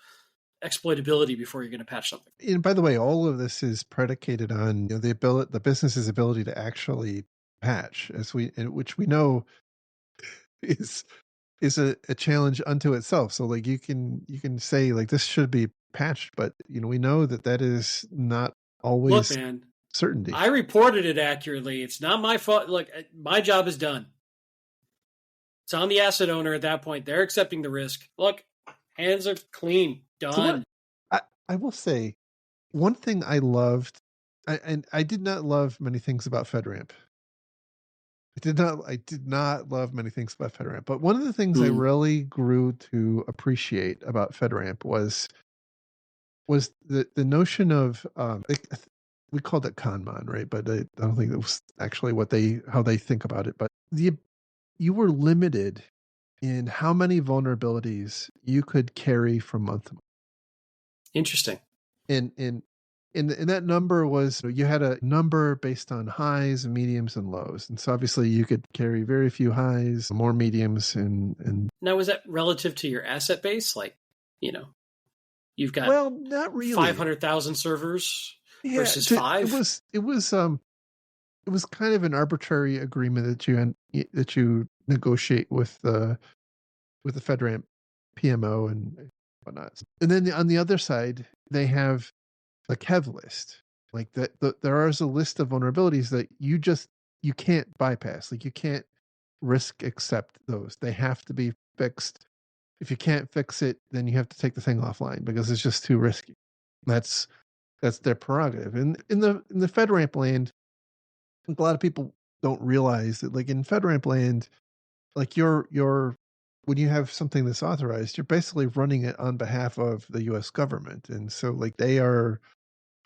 exploitability before you're going to patch something. And by the way, all of this is predicated on the business's ability to actually patch, which we know is a challenge unto itself. So like you can say like this should be patched, but we know that is not Look, always man, certainty. I reported it accurately. It's not my fault. Look, my job is done. It's on the asset owner at that point. They're accepting the risk. Look, hands are clean. So what Done. I will say, one thing I loved, and I did not love many things about FedRAMP. I did not love many things about FedRAMP, but one of the things I Mm. really grew to appreciate about FedRAMP was the notion of we called it Kanban, right? But I don't think that was actually how they think about it. But you were limited in how many vulnerabilities you could carry from month to month. Interesting. And that number was, you had a number based on highs, mediums, and lows. And so obviously you could carry very few highs, more mediums, and Now, was that relative to your asset base? Like, you know, you've got well, not really. 500,000 servers Yeah, versus it five. was it was kind of an arbitrary agreement that you negotiate with the FedRAMP PMO and whatnot. And then on the other side, they have the Kev list. Like there is a list of vulnerabilities that you can't bypass. Like you can't risk accept those. They have to be fixed. If you can't fix it, then you have to take the thing offline because it's just too risky. That's that's their prerogative. And in the FedRAMP land, a lot of people don't realize that, like in FedRAMP land, like you're when you have something that's authorized, you're basically running it on behalf of the U.S. government, and so like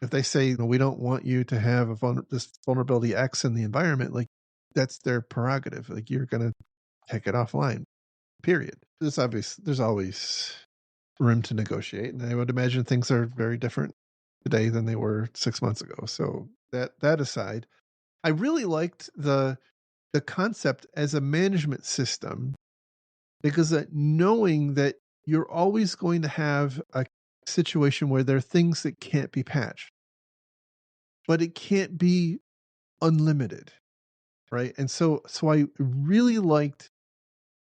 If they say, we don't want you to have this vulnerability X in the environment, like that's their prerogative. Like you're going to take it offline, period. There's always room to negotiate. And I would imagine things are very different today than they were 6 months ago. So that aside, I really liked the concept as a management system, because that knowing that you're always going to have a situation where there are things that can't be patched, but it can't be unlimited, right? And so I really liked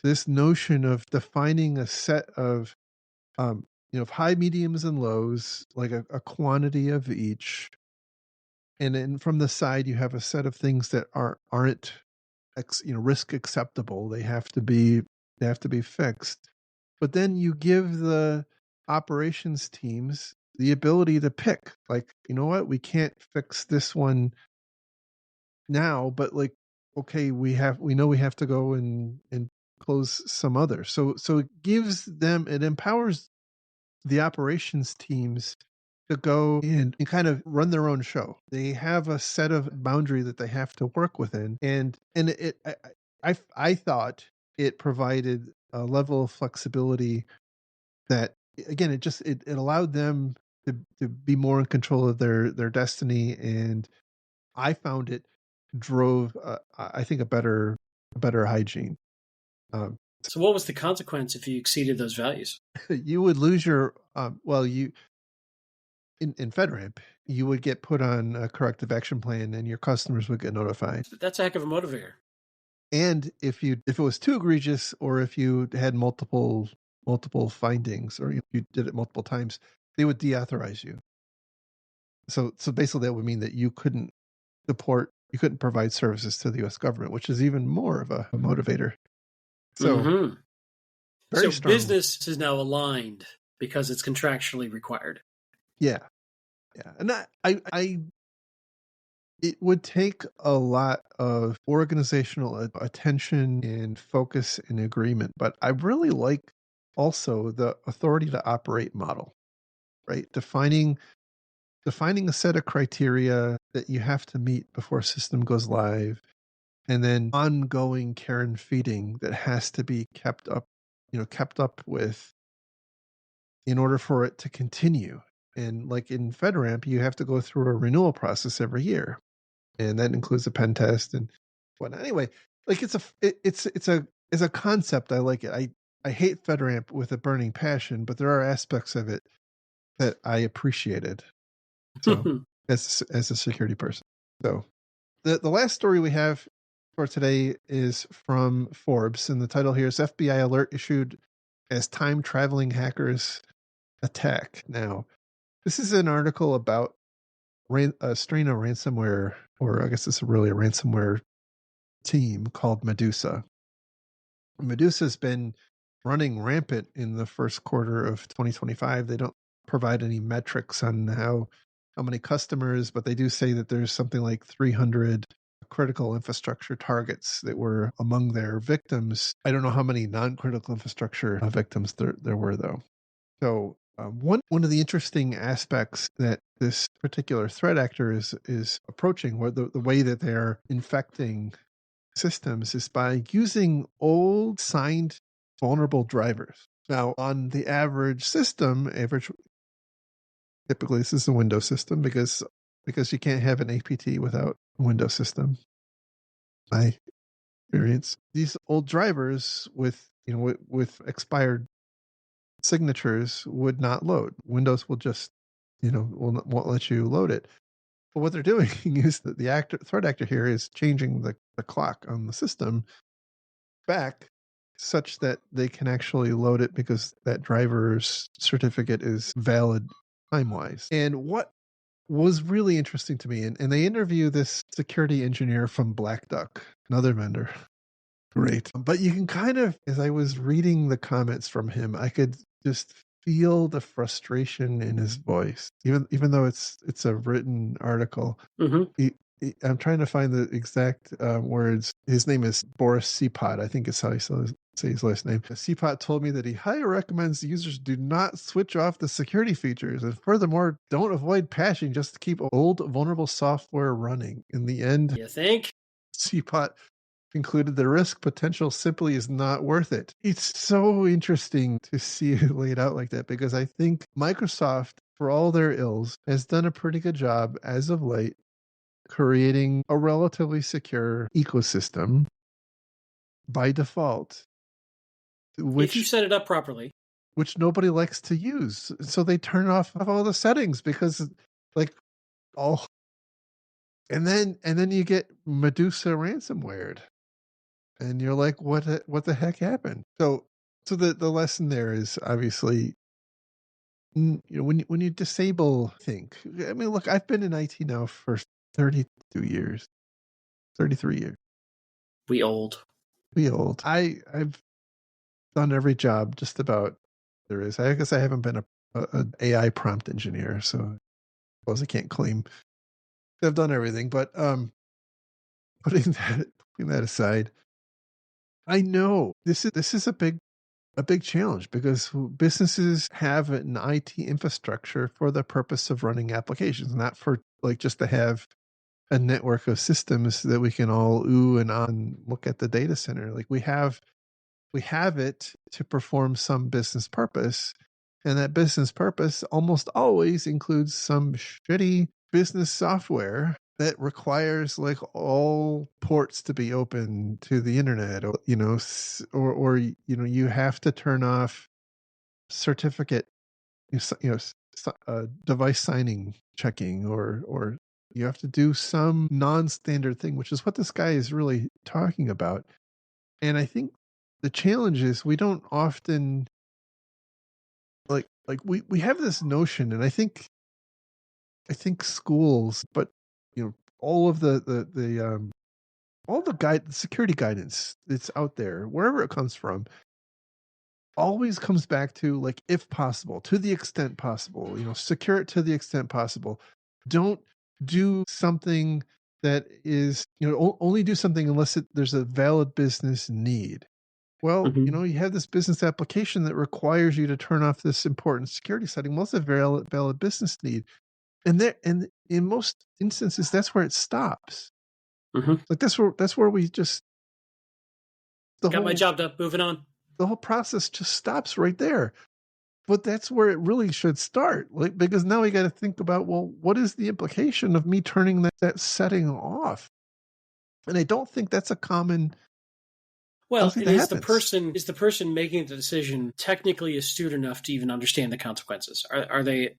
this notion of defining a set of of high, mediums, and lows, like a quantity of each, and then from the side you have a set of things that aren't risk acceptable. They have to be fixed. But then you give the operations teams the ability to pick, like, you know what, we can't fix this one now, but like, okay, we know we have to go and close some others. So it empowers the operations teams to go and kind of run their own show. They have a set of boundary that they have to work within, and I thought it provided a level of flexibility that, again, it allowed them to be more in control of their destiny, and I found it drove I think a better hygiene. Um, So, what was the consequence if you exceeded those values? you would lose your well you in FedRAMP, you would get put on a corrective action plan and your customers would get notified. That's a heck of a motivator. And if it was too egregious, or if you had multiple findings, or if you did it multiple times, they would deauthorize you. So basically that would mean that you couldn't provide services to the US government, which is even more of a motivator. So Mm-hmm. very So, strong. business is now aligned because it's contractually required. Yeah. Yeah. And I it would take a lot of organizational attention and focus and agreement, but I really like also the authority to operate model, right? Defining a set of criteria that you have to meet before a system goes live, and then ongoing care and feeding that has to be kept up with in order for it to continue. And like in FedRAMP, you have to go through a renewal process every year, and that includes a pen test and whatnot. Anyway, like it's a concept. I like it. I hate FedRAMP with a burning passion, but there are aspects of it that I appreciated. So as a security person, so the last story we have for today is from Forbes, and the title here is FBI alert issued as time traveling hackers attack. Now, this is an article about a strain of ransomware, or I guess it's really a ransomware team called Medusa. Medusa's been running rampant in the first quarter of 2025. They don't provide any metrics on how many customers, but they do say that there's something like 300 critical infrastructure targets that were among their victims. I don't know how many non-critical infrastructure victims there were, though. So one of the interesting aspects that this particular threat actor is approaching, or the way that they're infecting systems, is by using old signed vulnerable drivers. Now, on the typically this is a Windows system, because you can't have an APT without a Windows system. My experience, these old drivers with expired signatures would not load. Windows will just won't let you load it. But what they're doing is that the threat actor here is changing the clock on the system back such that they can actually load it, because that driver's certificate is valid time wise. And what was really interesting to me, and they interview this security engineer from Black Duck, another vendor. Great. But you can kind of, as I was reading the comments from him, I could just feel the frustration in his voice, even though it's a written article. Mm-hmm. I'm trying to find the exact words. His name is Boris Cpot, I think is how he says say his last name. CPOT told me that he highly recommends users do not switch off the security features, and furthermore, don't avoid patching just to keep old vulnerable software running. In the end, You think? CPOT concluded the risk potential simply is not worth it. It's so interesting to see it laid out like that, because I think Microsoft, for all their ills, has done a pretty good job as of late creating a relatively secure ecosystem by default, If you which set it up properly. nobody likes to use. So they turn off all the settings because, like, all, and then you get Medusa ransomware, and you're like, what the heck happened? So the lesson there is obviously, when you disable, think. I mean, look, I've been in IT now for 32 years, 33 years. We old. We old. I've done every job just about there is. I guess I haven't been an AI prompt engineer, so I suppose I can't claim I've done everything. But putting that aside, I know this is a big challenge, because businesses have an IT infrastructure for the purpose of running applications, not for, like, just to have a network of systems that we can all ooh and on look at the data center. Like, we have it to perform some business purpose, and that business purpose almost always includes some shitty business software that requires, like, all ports to be open to the internet, or you have to turn off certificate, device signing checking, or you have to do some non-standard thing, which is what this guy is really talking about. And I think the challenge is we don't often, we have this notion, and I think schools, but all of the security guidance that's out there, wherever it comes from, always comes back to, like, if possible, to the extent possible, secure it to the extent possible. Don't do something that is, only do something unless there's a valid business need. Well, Mm-hmm. you have this business application that requires you to turn off this important security setting. Well, it's a valid business need. And in most instances, that's where it stops. Mm-hmm. Like, that's where we just, the Got my whole job done. Moving on. the whole process just stops right there. But that's where it really should start. Like, because now we got to think about, well, what is the implication of me turning that setting off? And I don't think that's a common. I don't Well, think and that happens. is the person making the decision technically astute enough to even understand the consequences? Are they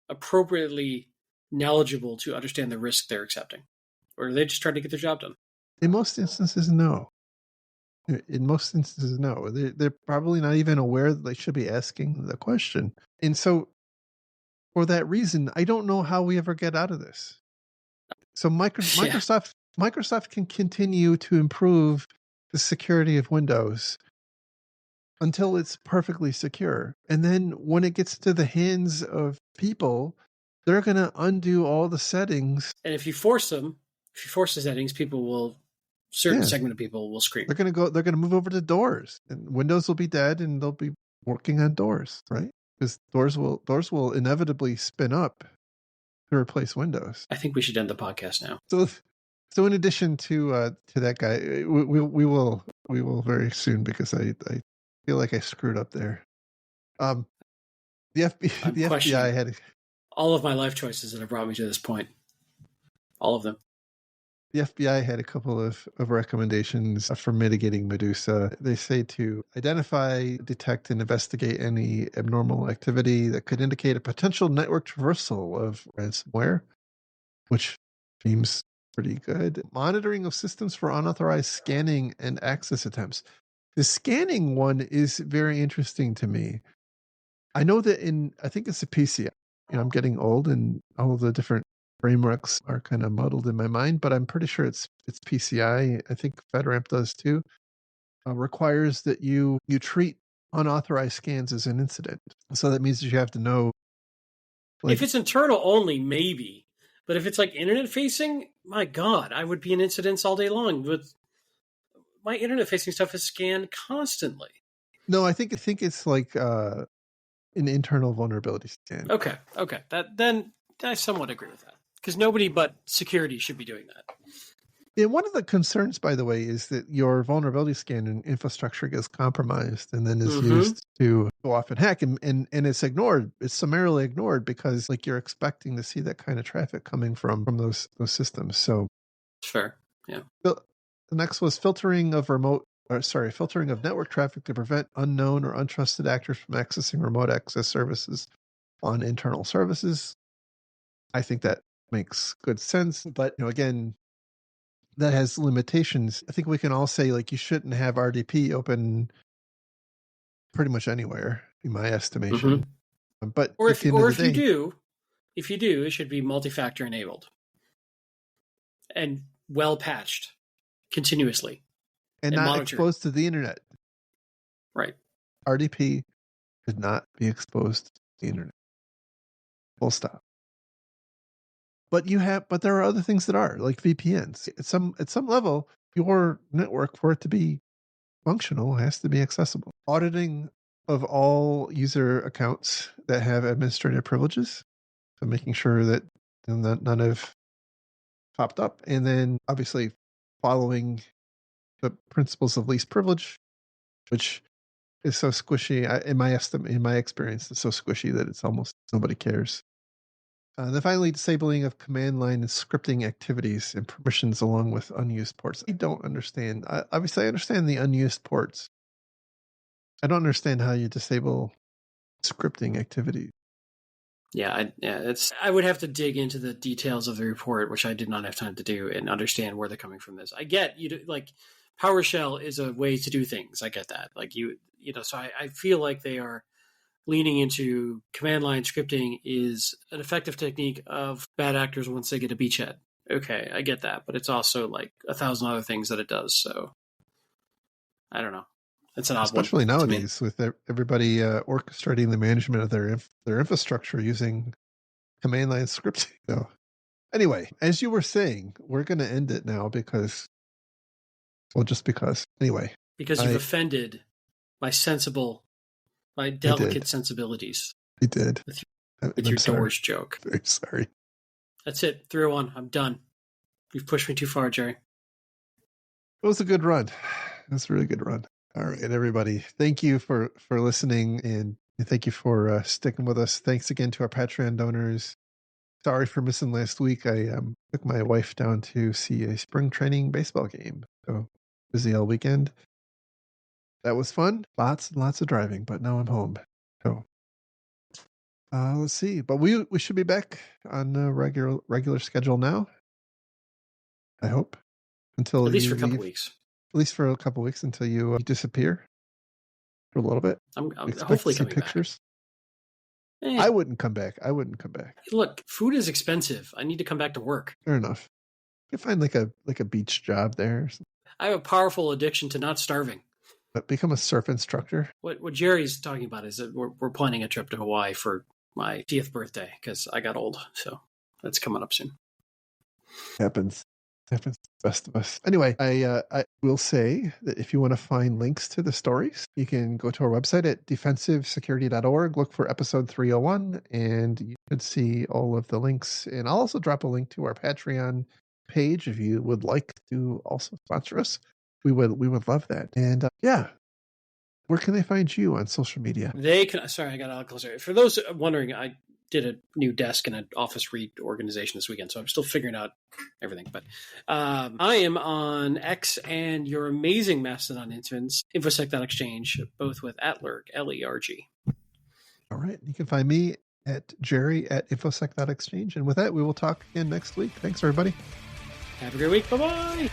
appropriately knowledgeable to understand the risk they're accepting, or are they just trying to get their job done? In most instances, no. In most instances, no. They're probably not even aware that they should be asking the question. And so, for that reason, I don't know how we ever get out of this. So Yeah. Microsoft can continue to improve the security of Windows until it's perfectly secure. And then when it gets to the hands of people, they're going to undo all the settings. And if you force them, if you force the settings, people will, certain Yeah, segment of people will scream. they're going to move over to doors, and Windows will be dead, and they'll be working on doors, right? Because doors will inevitably spin up to replace Windows. I think we should end the podcast now. So in addition to that guy, we will very soon, because I feel like I screwed up there. Um, I'm the FBI questioning had all of my life choices that have brought me to this point. All of them. the FBI had a couple of recommendations for mitigating Medusa. They say to identify, detect, and investigate any abnormal activity that could indicate a potential network traversal of ransomware, which seems pretty good. Monitoring of systems for unauthorized scanning and access attempts. The scanning one is very interesting to me. I know that I think it's a PCI. I'm getting old, and all of the different frameworks are kind of muddled in my mind, but I'm pretty sure it's PCI. I think FedRAMP does too. Requires that you treat unauthorized scans as an incident. So that means that you have to know, If like, it's internal only, maybe. But if it's like internet facing, my God, I would be in incidents all day long with my internet facing stuff is scanned constantly. No, I think it's like an internal vulnerability scan. Okay. Then I somewhat agree with that, because nobody but security should be doing that. And one of the concerns, by the way, is that your vulnerability scan and infrastructure gets compromised and then is used to go off and hack, and it's ignored. It's summarily ignored because like you're expecting to see that kind of traffic coming from those systems. So Fair. Yeah. the next was filtering of network traffic to prevent unknown or untrusted actors from accessing remote access services on internal services. I think that makes good sense, but again, that has limitations. I think we can all say like you shouldn't have RDP open pretty much anywhere, in my estimation. But Or at if the end of the you day, do, it should be multi-factor enabled and well patched continuously and not monitored. exposed to the internet. Right. RDP should not be exposed to the internet. Full stop. But there are other things that are, like VPNs. At some level, your network, for it to be functional, has to be accessible. Auditing of all user accounts that have administrative privileges, so making sure that none have popped up, and then obviously following the principles of least privilege, which is so squishy. In my experience, it's so squishy that it's almost nobody cares. Then finally, disabling of command line and scripting activities and permissions along with unused ports. I don't understand. Obviously, I understand the unused ports. I don't understand how you disable scripting activities. I would have to dig into the details of the report, which I did not have time to do, and understand where they're coming from. This, I get like PowerShell is a way to do things. I get that. Like so I feel like they are leaning into command line scripting is an effective technique of bad actors once they get a beachhead. Okay, I get that, but it's also like 1,000 other things that it does. So I don't know. It's an odd Especially one, nowadays with everybody orchestrating the management of their infrastructure using command line scripting. So anyway, as you were saying, we're going to end it now because anyway. Because you've offended my delicate sensibilities. I did. With your doors joke. Very sorry. That's it. 301. I'm done. You've pushed me too far, Jerry. It was a good run. It was a really good run. All right, everybody. Thank you for listening, and thank you for sticking with us. Thanks again to our Patreon donors. Sorry for missing last week. I took my wife down to see a spring training baseball game. So busy all weekend. That was fun. Lots and lots of driving, but now I'm home. So let's see. But we should be back on a regular schedule now. I hope. Until at least you for a couple leave. Weeks. At least for a couple weeks until you disappear for a little bit. I'm hopefully coming pictures. Back. I wouldn't come back. Look, food is expensive. I need to come back to work. Fair enough. You find like a beach job there. I have a powerful addiction to not starving. But become a surf instructor. What Jerry's talking about is that we're planning a trip to Hawaii for my 50th birthday because I got old. So that's coming up soon. Happens to the best of us. Anyway, I will say that if you want to find links to the stories, you can go to our website at defensivesecurity.org, look for episode 301, and you can see all of the links. And I'll also drop a link to our Patreon page if you would like to also sponsor us. We would love that. And where can they find you on social media? They can. Sorry, I got out closer. For those wondering, I did a new desk and an office reorganization this weekend, so I'm still figuring out everything. But I am on X and your amazing Mastodon instance, infosec.exchange, both with @lerg, LERG. All right. You can find me at Jerry at infosec.exchange. And with that, we will talk again next week. Thanks, everybody. Have a great week. Bye-bye.